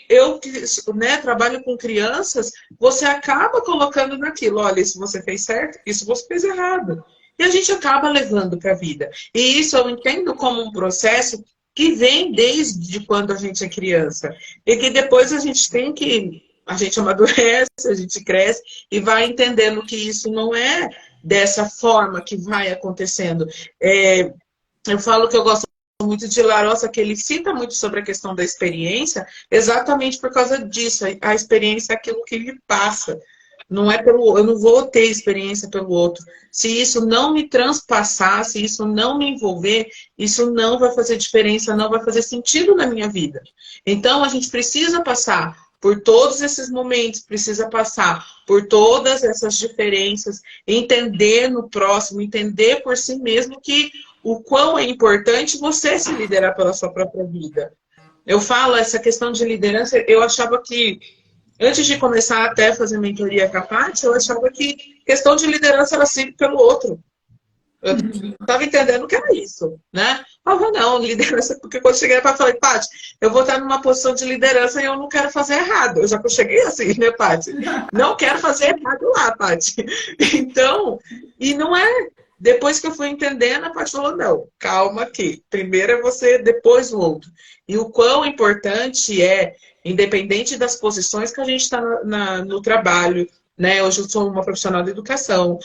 Speaker 2: Eu que, né, trabalho com crianças, você acaba colocando naquilo, olha, isso você fez certo, isso você fez errado. E a gente acaba levando para a vida. E isso eu entendo como um processo que vem desde quando a gente é criança. E que depois a gente amadurece, a gente cresce e vai entendendo que isso não é dessa forma que vai acontecendo. Eu falo que eu gosto muito de Larossa, que ele cita muito sobre a questão da experiência, exatamente por causa disso. A experiência é aquilo que ele passa. Não é eu não vou ter experiência pelo outro. Se isso não me transpassar, se isso não me envolver, isso não vai fazer diferença, não vai fazer sentido na minha vida. Então, a gente precisa passar por todos esses momentos, precisa passar por todas essas diferenças, entender no próximo, entender por si mesmo que o quão é importante você se liderar pela sua própria vida. Eu falo essa questão de liderança, eu achava que, antes de começar até a fazer mentoria com a Paty, eu achava que questão de liderança era sempre pelo outro. Eu estava entendendo que era isso, né? Ah, não, liderança, porque quando cheguei para falar, Paty, eu vou estar numa posição de liderança e eu não quero fazer errado. Eu já cheguei assim, né, Paty? Não quero fazer errado lá, Paty. Então, e não é. Depois que eu fui entendendo, a Paty falou, não, calma aqui. Primeiro é você, depois o outro. E o quão importante é, independente das posições que a gente está no trabalho, né? Hoje eu sou uma profissional da educação.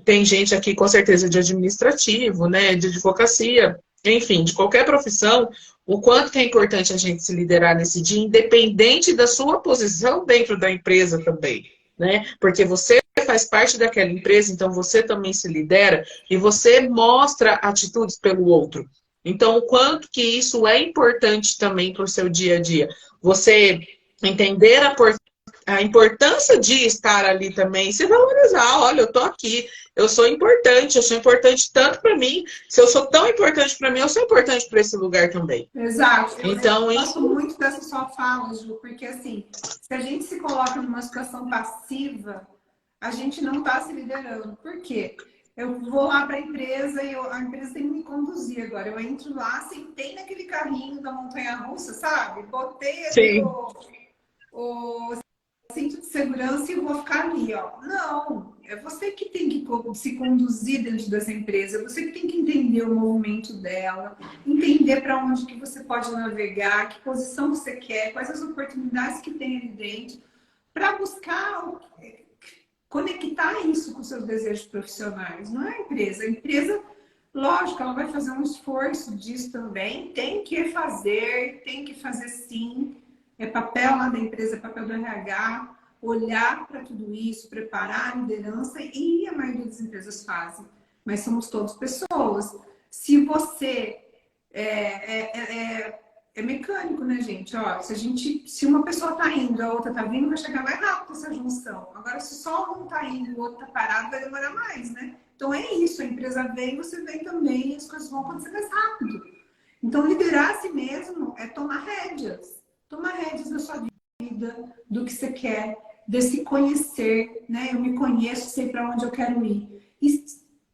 Speaker 2: Tem gente aqui, com certeza, de administrativo, né? De advocacia, enfim, de qualquer profissão. O quanto que é importante a gente se liderar nesse dia, independente da sua posição dentro da empresa também, né? Porque você faz parte daquela empresa, então você também se lidera e você mostra atitudes pelo outro. Então, o quanto que isso é importante também para o seu dia a dia. Você entender a importância de estar ali também, se valorizar. Olha, eu estou aqui, eu sou importante tanto para mim. Se eu sou tão importante para mim, eu sou importante para esse lugar também.
Speaker 1: Exato.
Speaker 2: Então,
Speaker 1: Eu gosto
Speaker 2: isso...
Speaker 1: muito dessa sua fala, Ju, porque assim, se a gente se coloca numa situação passiva, a gente não está se liderando. Por quê? Eu vou lá para a empresa e a empresa tem que me conduzir agora. Eu entro lá, sentei naquele carrinho da montanha-russa, sabe? Botei ali
Speaker 2: Sim.
Speaker 1: o cinto de segurança e eu vou ficar ali, ó. Não, é você que tem que se conduzir dentro dessa empresa, é você que tem que entender o movimento dela, entender para onde que você pode navegar, que posição você quer, quais as oportunidades que tem ali dentro, para buscar conectar isso com seus desejos profissionais. Não é a empresa. A empresa, lógico, ela vai fazer um esforço disso também, tem que fazer sim. É papel lá da empresa, é papel do RH, olhar para tudo isso, preparar a liderança, e a maioria das empresas fazem. Mas somos todos pessoas. Se você é mecânico, né, gente? Ó, se uma pessoa tá indo, a outra tá vindo, vai chegar mais rápido essa junção. Agora, se só um tá indo e o outro tá parado, vai demorar mais, né? Então é isso, a empresa vem, você vem também, e as coisas vão acontecer mais rápido. Então, liderar a si mesmo é tomar rédeas da sua vida, do que você quer, de se conhecer, né? Eu me conheço, sei para onde eu quero ir. E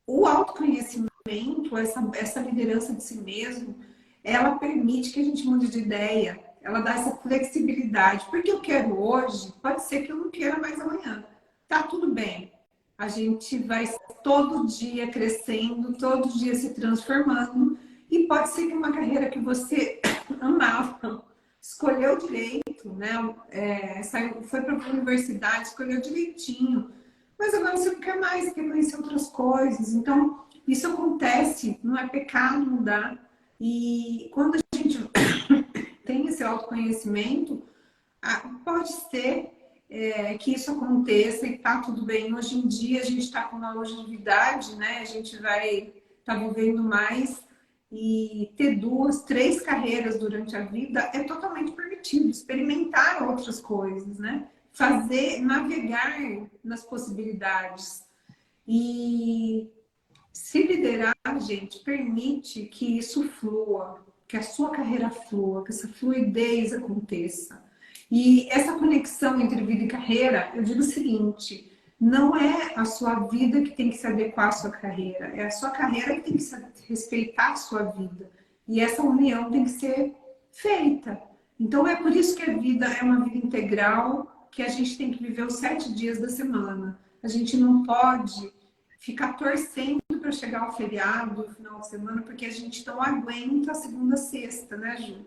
Speaker 1: o autoconhecimento, essa liderança de si mesmo, ela permite que a gente mude de ideia, ela dá essa flexibilidade. Porque eu quero hoje, pode ser que eu não queira mais amanhã. Tá tudo bem. A gente vai todo dia crescendo, todo dia se transformando. E pode ser que uma carreira que você amava, escolheu direito, né? Foi para a universidade, escolheu direitinho. Mas agora você não quer mais, quer conhecer outras coisas. Então, isso acontece, não é pecado mudar. E quando a gente tem esse autoconhecimento, pode ser que isso aconteça e tá tudo bem. Hoje em dia a gente está com uma longevidade, né? A gente vai estar vivendo mais e ter 2, 3 carreiras durante a vida é totalmente permitido. Experimentar outras coisas, né? Navegar nas possibilidades. E se liderar, gente, permite que isso flua, que a sua carreira flua, que essa fluidez aconteça. E essa conexão entre vida e carreira, eu digo o seguinte, não é a sua vida que tem que se adequar à sua carreira, é a sua carreira que tem que respeitar a sua vida. E essa união tem que ser feita. Então é por isso que a vida é uma vida integral, que a gente tem que viver os 7 dias da semana. A gente não pode ficar torcendo para chegar ao feriado, no final de semana, porque a gente não aguenta a segunda a sexta, né, Ju?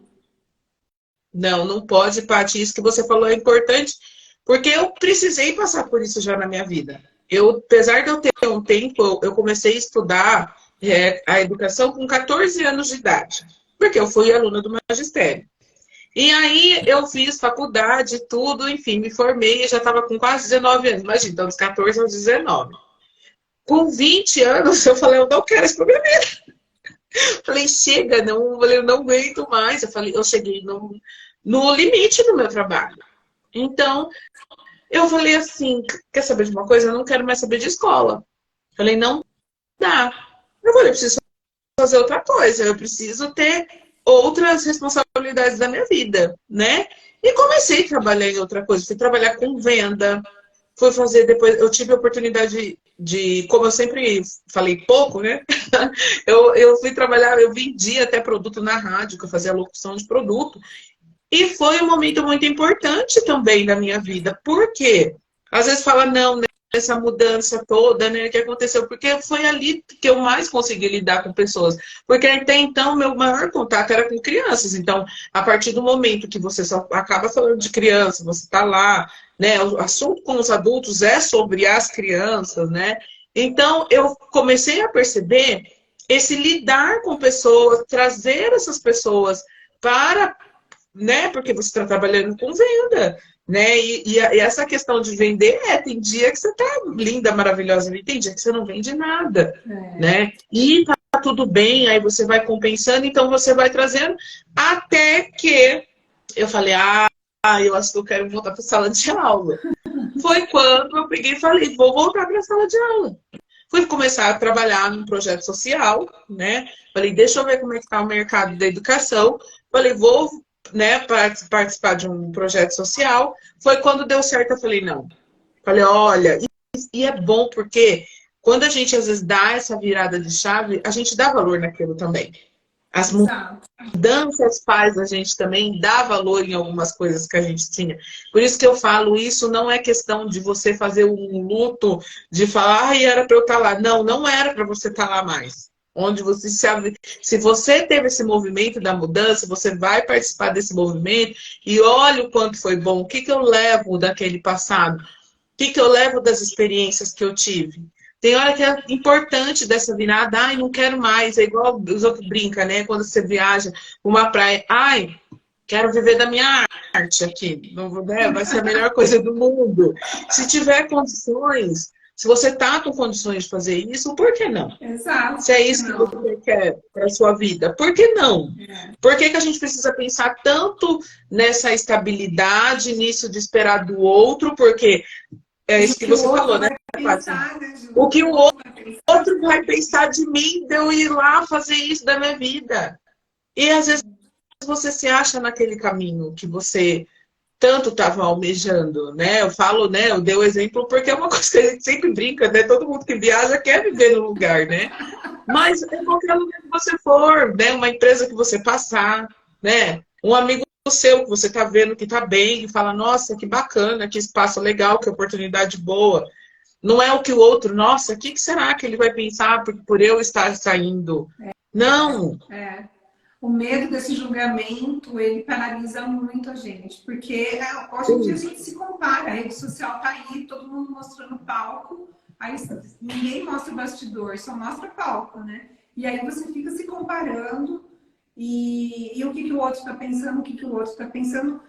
Speaker 2: Não, não pode, Paty. Isso que você falou é importante, porque eu precisei passar por isso já na minha vida. Apesar de eu ter um tempo, eu comecei a estudar a educação com 14 anos de idade, porque eu fui aluna do magistério. E aí eu fiz faculdade, tudo, enfim, me formei e já estava com quase 19 anos. Imagina, então dos 14 aos 19. Com 20 anos, eu falei, eu não quero isso pra minha vida. Falei, chega, eu não aguento mais. Eu cheguei no limite do meu trabalho. Então, eu falei assim, quer saber de uma coisa? Eu não quero mais saber de escola. Falei, não dá. Eu falei, eu preciso fazer outra coisa. Eu preciso ter outras responsabilidades da minha vida, né? E comecei a trabalhar em outra coisa. Fui trabalhar com venda. Fui fazer depois, eu tive a oportunidade como eu sempre falei pouco, né? Eu fui trabalhar, eu vendia até produto na rádio, que eu fazia locução de produto. E foi um momento muito importante também da minha vida. Por quê? Às vezes fala, não, essa mudança toda, né, que aconteceu, porque foi ali que eu mais consegui lidar com pessoas. Porque até então, meu maior contato era com crianças. Então, a partir do momento que você só acaba falando de criança, você está lá, né, o assunto com os adultos é sobre as crianças, né? Então, eu comecei a perceber esse lidar com pessoas, trazer essas pessoas para, né, porque você está trabalhando com venda, né? E essa questão de vender tem dia que você tá linda, maravilhosa, e tem dia que você não vende nada, né? E tá tudo bem, aí você vai compensando, então você vai trazendo, até que eu falei, eu acho que eu quero voltar para a sala de aula. Foi quando eu peguei e falei, vou voltar para a sala de aula. Fui começar a trabalhar num projeto social, né? Falei, deixa eu ver como é que está o mercado da educação. Falei, vou, né, participar de um projeto social. Foi quando deu certo, eu falei, não. Falei, olha, e é bom porque quando a gente às vezes dá essa virada de chave, a gente dá valor naquilo também. As mudanças faz a gente também dar valor em algumas coisas que a gente tinha. Por isso que eu falo, isso não é questão de você fazer um luto, de falar, era para eu estar lá. Não, não era para você estar lá mais. Onde você se você teve esse movimento da mudança, você vai participar desse movimento e olha o quanto foi bom. O que eu levo daquele passado? O que eu levo das experiências que eu tive? Tem hora que é importante dessa virada, não quero mais. É igual os outros brincam, né? Quando você viaja para uma praia, quero viver da minha arte aqui. Não, né? Vai ser a melhor coisa do mundo. Se tiver condições, se você está com condições de fazer isso, por que não?
Speaker 1: Exato.
Speaker 2: Se é isso que você quer para a sua vida, por que não? Por que a gente precisa pensar tanto nessa estabilidade, nisso de esperar do outro? Porque é isso que você falou, né? O que o outro vai pensar de mim, de eu ir lá fazer isso da minha vida. E às vezes você se acha naquele caminho que você tanto estava almejando, né? Eu falo, né? Eu dei o exemplo porque é uma coisa que a gente sempre brinca, né? Todo mundo que viaja quer viver no lugar, né? Mas em qualquer lugar que você for, né? Uma empresa que você passar, né? Um amigo seu que você está vendo que está bem, e fala, nossa, que bacana, que espaço legal, que oportunidade boa. Não é o que o outro, nossa, o que será que ele vai pensar por eu estar saindo? Não.
Speaker 1: O medo desse julgamento, ele paralisa muito a gente, porque hoje em dia a gente se compara, a rede social tá aí, todo mundo mostrando palco, aí ninguém mostra o bastidor, só mostra palco, né? E aí você fica se comparando e o que o outro está pensando, o que o outro está pensando,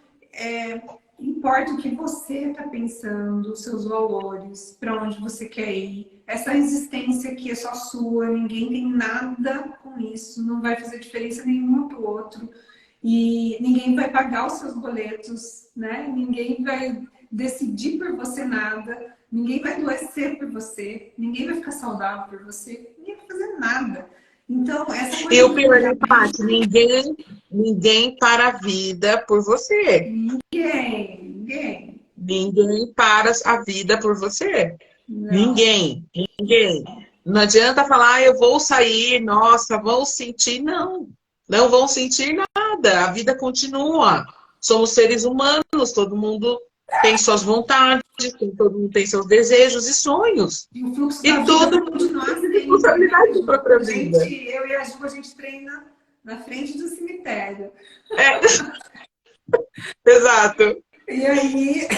Speaker 1: importa o que você está pensando, os seus valores, para onde você quer ir. Essa existência aqui é só sua, ninguém tem nada com isso, não vai fazer diferença nenhuma para o outro. E ninguém vai pagar os seus boletos, né? Ninguém vai decidir por você nada, ninguém vai adoecer por você, ninguém vai ficar saudável por você, ninguém vai fazer nada. Então, essa coisa.
Speaker 2: E o pior é, Paty, ninguém para a vida por você. Ninguém para a vida por você. Não. Ninguém. Não adianta falar, eu vou sair, nossa, vão sentir. Não vão sentir nada. A vida continua. Somos seres humanos, todo mundo tem suas vontades, todo mundo tem seus desejos e sonhos.
Speaker 1: E todo mundo tem responsabilidade da própria vida. Eu e a Ju, a gente treina na frente do cemitério.
Speaker 2: Exato.
Speaker 1: E aí,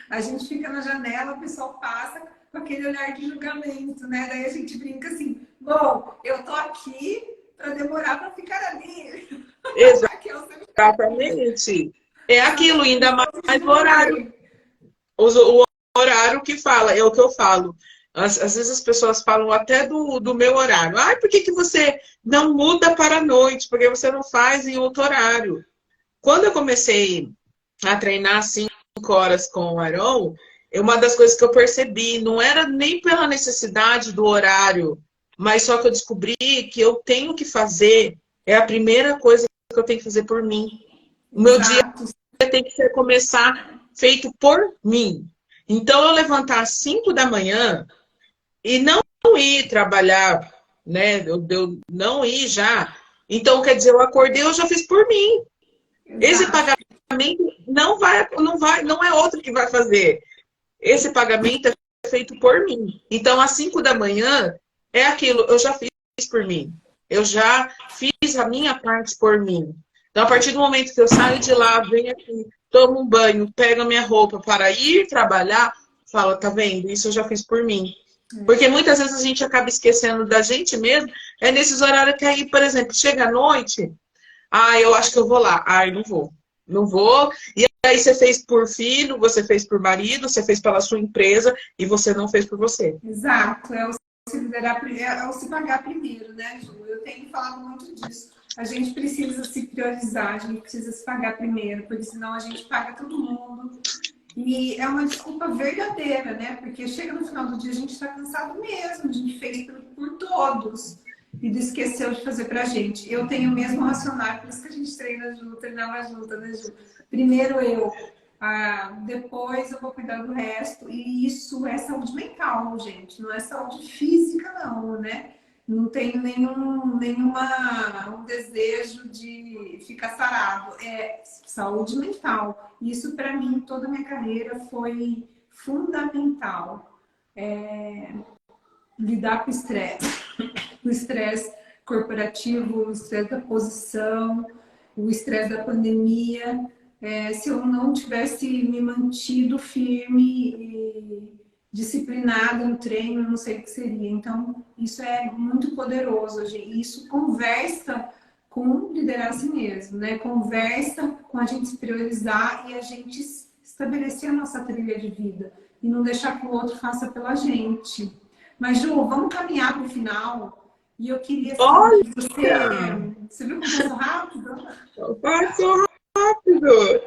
Speaker 1: a gente fica na janela, o pessoal passa com aquele olhar de julgamento, né? Daí a gente brinca assim, bom, eu tô aqui para demorar para ficar ali.
Speaker 2: Exatamente. É aquilo, ainda mais o horário. O horário que fala, é o que eu falo. Às vezes as pessoas falam até do meu horário. Por que você não muda para a noite? Porque você não faz em outro horário. Quando eu comecei a treinar 5 horas com o Aron, uma das coisas que eu percebi, não era nem pela necessidade do horário, mas só que eu descobri que eu tenho que fazer, é a primeira coisa que eu tenho que fazer por mim. O meu dia tem que começar feito por mim. Então, eu levantar às 5 da manhã e não ir trabalhar, né? Eu não ir já. Então, quer dizer, eu acordei, eu já fiz por mim. Exato. Esse pagamento não é outro que vai fazer. Esse pagamento é feito por mim. Então, às 5 da manhã, é aquilo, eu já fiz por mim. Eu já fiz a minha parte por mim. Então, a partir do momento que eu saio de lá, venho aqui, tomo um banho, pego a minha roupa para ir trabalhar, falo, tá vendo? Isso eu já fiz por mim. Porque muitas vezes a gente acaba esquecendo da gente mesmo, é nesses horários que aí, por exemplo, chega à noite, eu acho que eu vou lá. Não vou. Não vou. E aí você fez por filho, você fez por marido, você fez pela sua empresa e você não fez por você.
Speaker 1: Exato. É o se liderar, é o se pagar primeiro, né, Ju? Eu tenho falado muito disso. A gente precisa se priorizar, a gente precisa se pagar primeiro, porque senão a gente paga todo mundo. E é uma desculpa verdadeira, né? Porque chega no final do dia a gente está cansado mesmo, a gente fez por todos e esqueceu de fazer pra gente. Eu tenho o mesmo racional, por isso que a gente treinava junto, né, Ju? Primeiro eu, depois eu vou cuidar do resto. E isso é saúde mental, gente. Não é saúde física, não, né? Não tenho um desejo de ficar sarado. É saúde mental. Isso, para mim, toda a minha carreira foi fundamental. Lidar com o estresse corporativo, o estresse da posição, o estresse da pandemia. Se eu não tivesse me mantido firme e disciplinada no treino, eu não sei o que seria. Então, isso é muito poderoso. Isso conversa com liderar a si mesmo, né? Conversa com a gente se priorizar e a gente estabelecer a nossa trilha de vida e não deixar que o outro faça pela gente. Mas, Ju, vamos caminhar para o final. E eu queria saber de você viu como passou rápido?
Speaker 2: Passou rápido!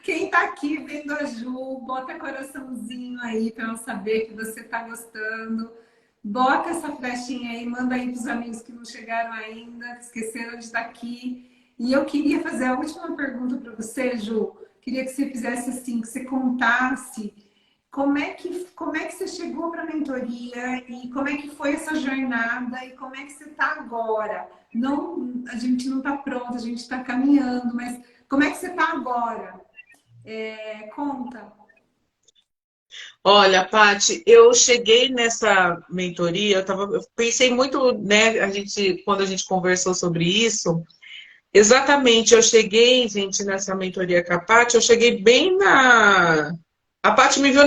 Speaker 1: Quem está aqui vendo a Ju, bota coraçãozinho aí para eu saber que você está gostando. Bota essa flechinha aí, manda aí para os amigos que não chegaram ainda, que esqueceram de estar aqui. E eu queria fazer a última pergunta para você, Ju. Queria que você fizesse assim, que você contasse como é que você chegou para a mentoria e como é que foi essa jornada e como é que você está agora. Não, a gente não está pronto, a gente está caminhando, mas como é que você está agora? Conta.
Speaker 2: Olha, Paty, eu cheguei nessa mentoria, eu pensei muito, né, quando a gente conversou sobre isso, exatamente, eu cheguei, gente, nessa mentoria com a Paty, eu cheguei bem a Paty me viu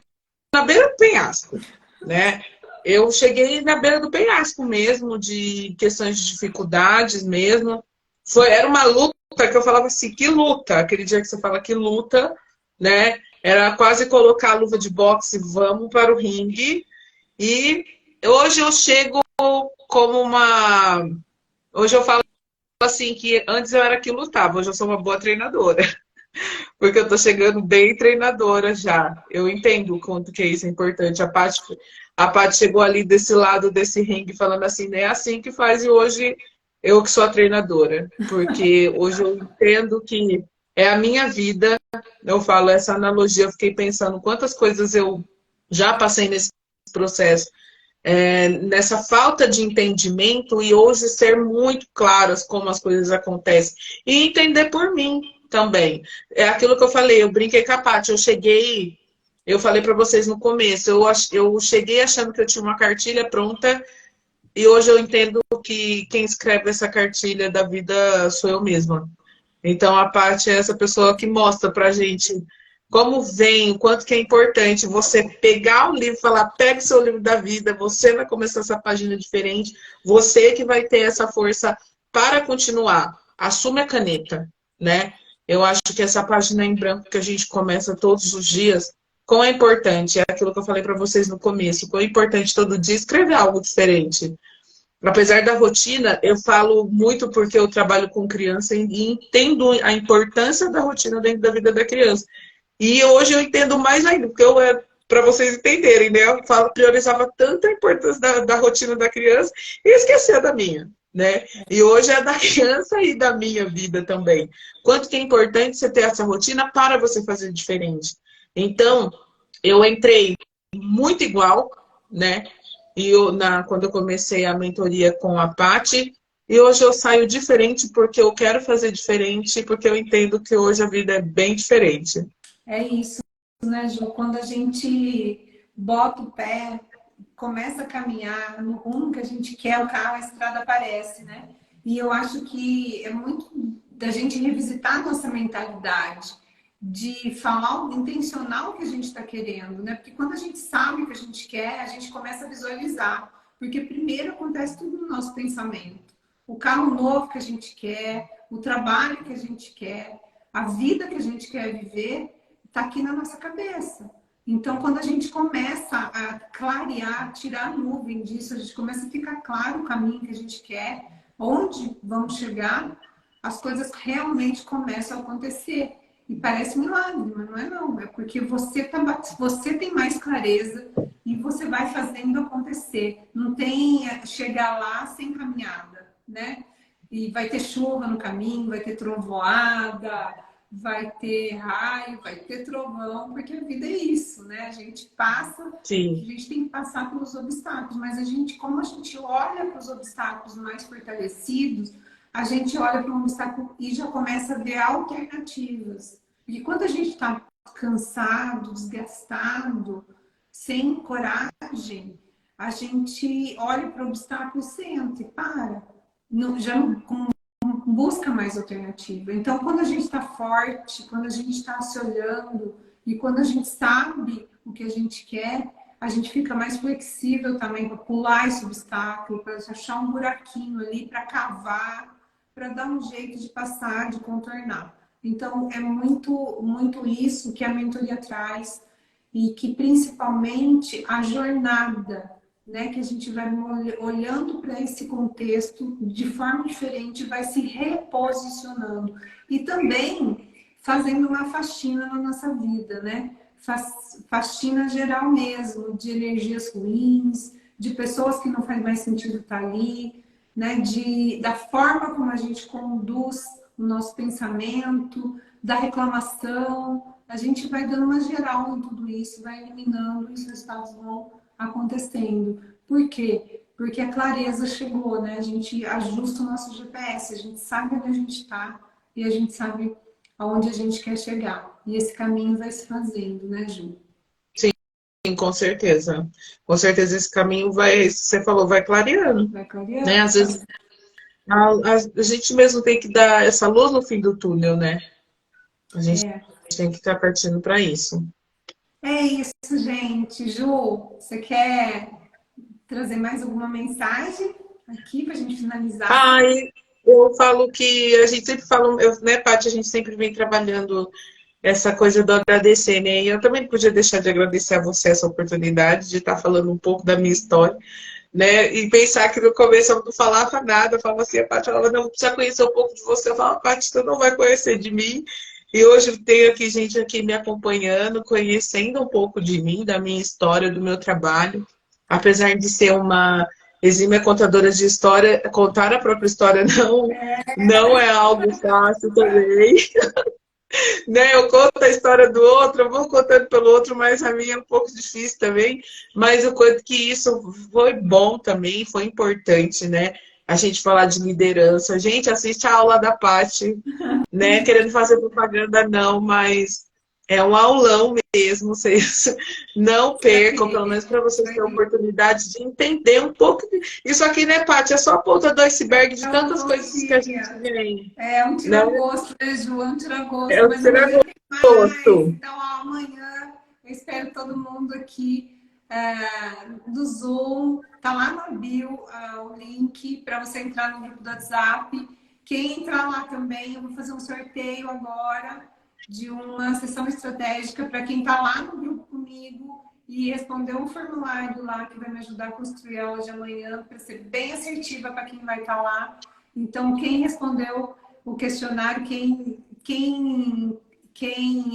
Speaker 2: na beira do penhasco, né? Eu cheguei na beira do penhasco mesmo, de questões de dificuldades mesmo. Era uma luta que eu falava assim, que luta, aquele dia que você fala que luta, né? Era quase colocar a luva de boxe, vamos para o ringue. E hoje eu chego como uma... Hoje eu falo assim, que antes eu era que lutava, hoje eu sou uma boa treinadora. Porque eu tô chegando bem treinadora já. Eu entendo o quanto que isso é importante. A Paty chegou ali desse lado desse ringue falando assim, não é assim que faz, e hoje eu que sou a treinadora. Porque hoje eu entendo que é a minha vida. Eu falo essa analogia, eu fiquei pensando quantas coisas eu já passei nesse processo, nessa falta de entendimento, e hoje ser muito claras como as coisas acontecem. E entender por mim também. É aquilo que eu falei, eu brinquei com a Paty, eu falei para vocês no começo, eu cheguei achando que eu tinha uma cartilha pronta, e hoje eu entendo que quem escreve essa cartilha da vida sou eu mesma. Então a Paty é essa pessoa que mostra pra gente como vem, o quanto que é importante você pegar o livro e falar, pega o seu livro da vida, você vai começar essa página diferente, você que vai ter essa força para continuar. Assume a caneta, né? Eu acho que essa página em branco que a gente começa todos os dias, quão é importante, é aquilo que eu falei para vocês no começo, quão é importante todo dia escrever algo diferente. Apesar da rotina, eu falo muito porque eu trabalho com criança e entendo a importância da rotina dentro da vida da criança. E hoje eu entendo mais ainda, porque para vocês entenderem, né? Eu priorizava tanto a importância da rotina da criança e esquecia da minha, né? E hoje é da criança e da minha vida também. Quanto que é importante você ter essa rotina para você fazer diferente. Então, eu entrei muito igual, né? E quando eu comecei a mentoria com a Paty, e hoje eu saio diferente porque eu quero fazer diferente, porque eu entendo que hoje a vida é bem diferente.
Speaker 1: É isso, né, Ju? Quando a gente bota o pé, começa a caminhar no rumo que a gente quer, o carro, a estrada aparece, né? E eu acho que é muito da gente revisitar a nossa mentalidade, de falar, intencional o que a gente está querendo, né? Porque quando a gente sabe o que a gente quer, a gente começa a visualizar. Porque primeiro acontece tudo no nosso pensamento. O carro novo que a gente quer, o trabalho que a gente quer, a vida que a gente quer viver, está aqui na nossa cabeça. Então, quando a gente começa a clarear, tirar a nuvem disso, a gente começa a ficar claro o caminho que a gente quer, onde vamos chegar, as coisas realmente começam a acontecer. E parece um milagre, mas não é não. É porque você tem mais clareza e você vai fazendo acontecer. Não tem chegar lá sem caminhada, né? E vai ter chuva no caminho, vai ter trovoada, vai ter raio, vai ter trovão, porque a vida é isso, né? A gente passa, a
Speaker 2: Sim,
Speaker 1: gente tem que passar pelos obstáculos, mas a gente, como a gente olha para os obstáculos mais fortalecidos, a gente olha para um obstáculo e já começa a ver alternativas. E quando a gente está cansado, desgastado, sem coragem, a gente olha para o obstáculo, senta e para. Não, já não, busca mais alternativa. Então, quando a gente está forte, quando a gente está se olhando e quando a gente sabe o que a gente quer, a gente fica mais flexível também para pular esse obstáculo, para achar um buraquinho ali, para cavar, para dar um jeito de passar, de contornar. Então, é muito isso que a mentoria traz e que principalmente a jornada, né, que a gente vai olhando para esse contexto de forma diferente, vai se reposicionando e também fazendo uma faxina na nossa vida, né? Faxina geral mesmo, de energias ruins, de pessoas que não faz mais sentido estar ali, né? Da forma como a gente conduz o nosso pensamento, da reclamação, a gente vai dando uma geral em tudo isso, vai eliminando e os resultados vão acontecendo. Por quê? Porque a clareza chegou, né? A gente ajusta o nosso GPS, a gente sabe onde a gente está e a gente sabe aonde a gente quer chegar. E esse caminho vai se fazendo, né, Ju?
Speaker 2: sim, com certeza. Com certeza esse caminho vai, você falou, vai clareando,
Speaker 1: Vai
Speaker 2: né?
Speaker 1: clareando?
Speaker 2: Às vezes a gente mesmo tem que dar essa luz no fim do túnel, né? A gente
Speaker 1: É.
Speaker 2: tem que estar partindo para isso.
Speaker 1: É isso, gente. Ju, você quer trazer mais alguma mensagem aqui para a gente finalizar?
Speaker 2: Ai, eu falo que a gente sempre fala, né, Paty, a gente sempre vem trabalhando essa coisa do agradecer, né? E eu também não podia deixar de agradecer a você essa oportunidade de estar falando um pouco da minha história, né? E pensar que no começo eu não falava nada, eu falava assim, a Paty falava, não, precisa conhecer um pouco de você. Eu falava, Paty, tu não vai conhecer de mim. E hoje eu tenho aqui gente aqui me acompanhando, conhecendo um pouco de mim, da minha história, do meu trabalho. Apesar de ser uma exímia contadora de história, contar a própria história não é algo fácil também. Né? Eu conto a história do outro, eu vou contando pelo outro, mas a minha é um pouco difícil também. Mas o quanto que isso foi bom também, foi importante, né? A gente falar de liderança. Gente, assiste a aula da Paty, né? Querendo fazer propaganda, não, mas é um aulão mesmo. Vocês não percam, pelo menos para vocês terem a oportunidade de entender um pouco. Isso aqui, né, Paty? É só a ponta do iceberg de
Speaker 1: É uma
Speaker 2: tantas coisas que a gente
Speaker 1: pontinha.
Speaker 2: vem,
Speaker 1: É um
Speaker 2: né?
Speaker 1: tira-gosto, né, Ju? É um
Speaker 2: É
Speaker 1: tira-gosto,
Speaker 2: o
Speaker 1: mas amanhã tem mais.
Speaker 2: gosto.
Speaker 1: Então, ó, amanhã eu espero todo mundo aqui do Zoom. Tá lá na bio o link para você entrar no grupo do WhatsApp. Quem entrar lá também, eu vou fazer um sorteio agora de uma sessão estratégica para quem está lá no grupo comigo e responder um formulário lá que vai me ajudar a construir a aula de amanhã para ser bem assertiva para quem vai estar lá. Então, quem respondeu o questionário, quem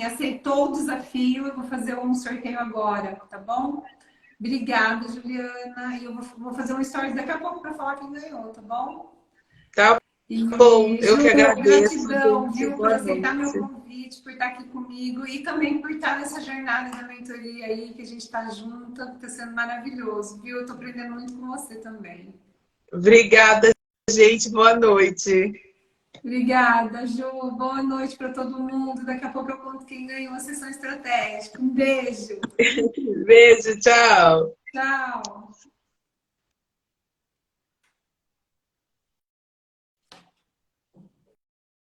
Speaker 1: aceitou o desafio, eu vou fazer um sorteio agora, tá bom? Obrigada, Juliana. E eu vou fazer um stories daqui a pouco para falar quem ganhou, tá bom?
Speaker 2: Tá bom,
Speaker 1: E,
Speaker 2: eu que
Speaker 1: Ju,
Speaker 2: agradeço,
Speaker 1: gratidão,
Speaker 2: gente.
Speaker 1: viu, por
Speaker 2: Boa
Speaker 1: aceitar meu
Speaker 2: noite.
Speaker 1: convite, por estar aqui comigo e também por estar nessa jornada da mentoria aí, que a gente está junto, está sendo maravilhoso, viu? Eu estou aprendendo muito com você também.
Speaker 2: Obrigada, gente. Boa noite.
Speaker 1: Obrigada, Ju. Boa noite para todo mundo. Daqui a pouco eu conto quem ganhou a sessão estratégica. Um beijo.
Speaker 2: Beijo, tchau.
Speaker 1: Tchau.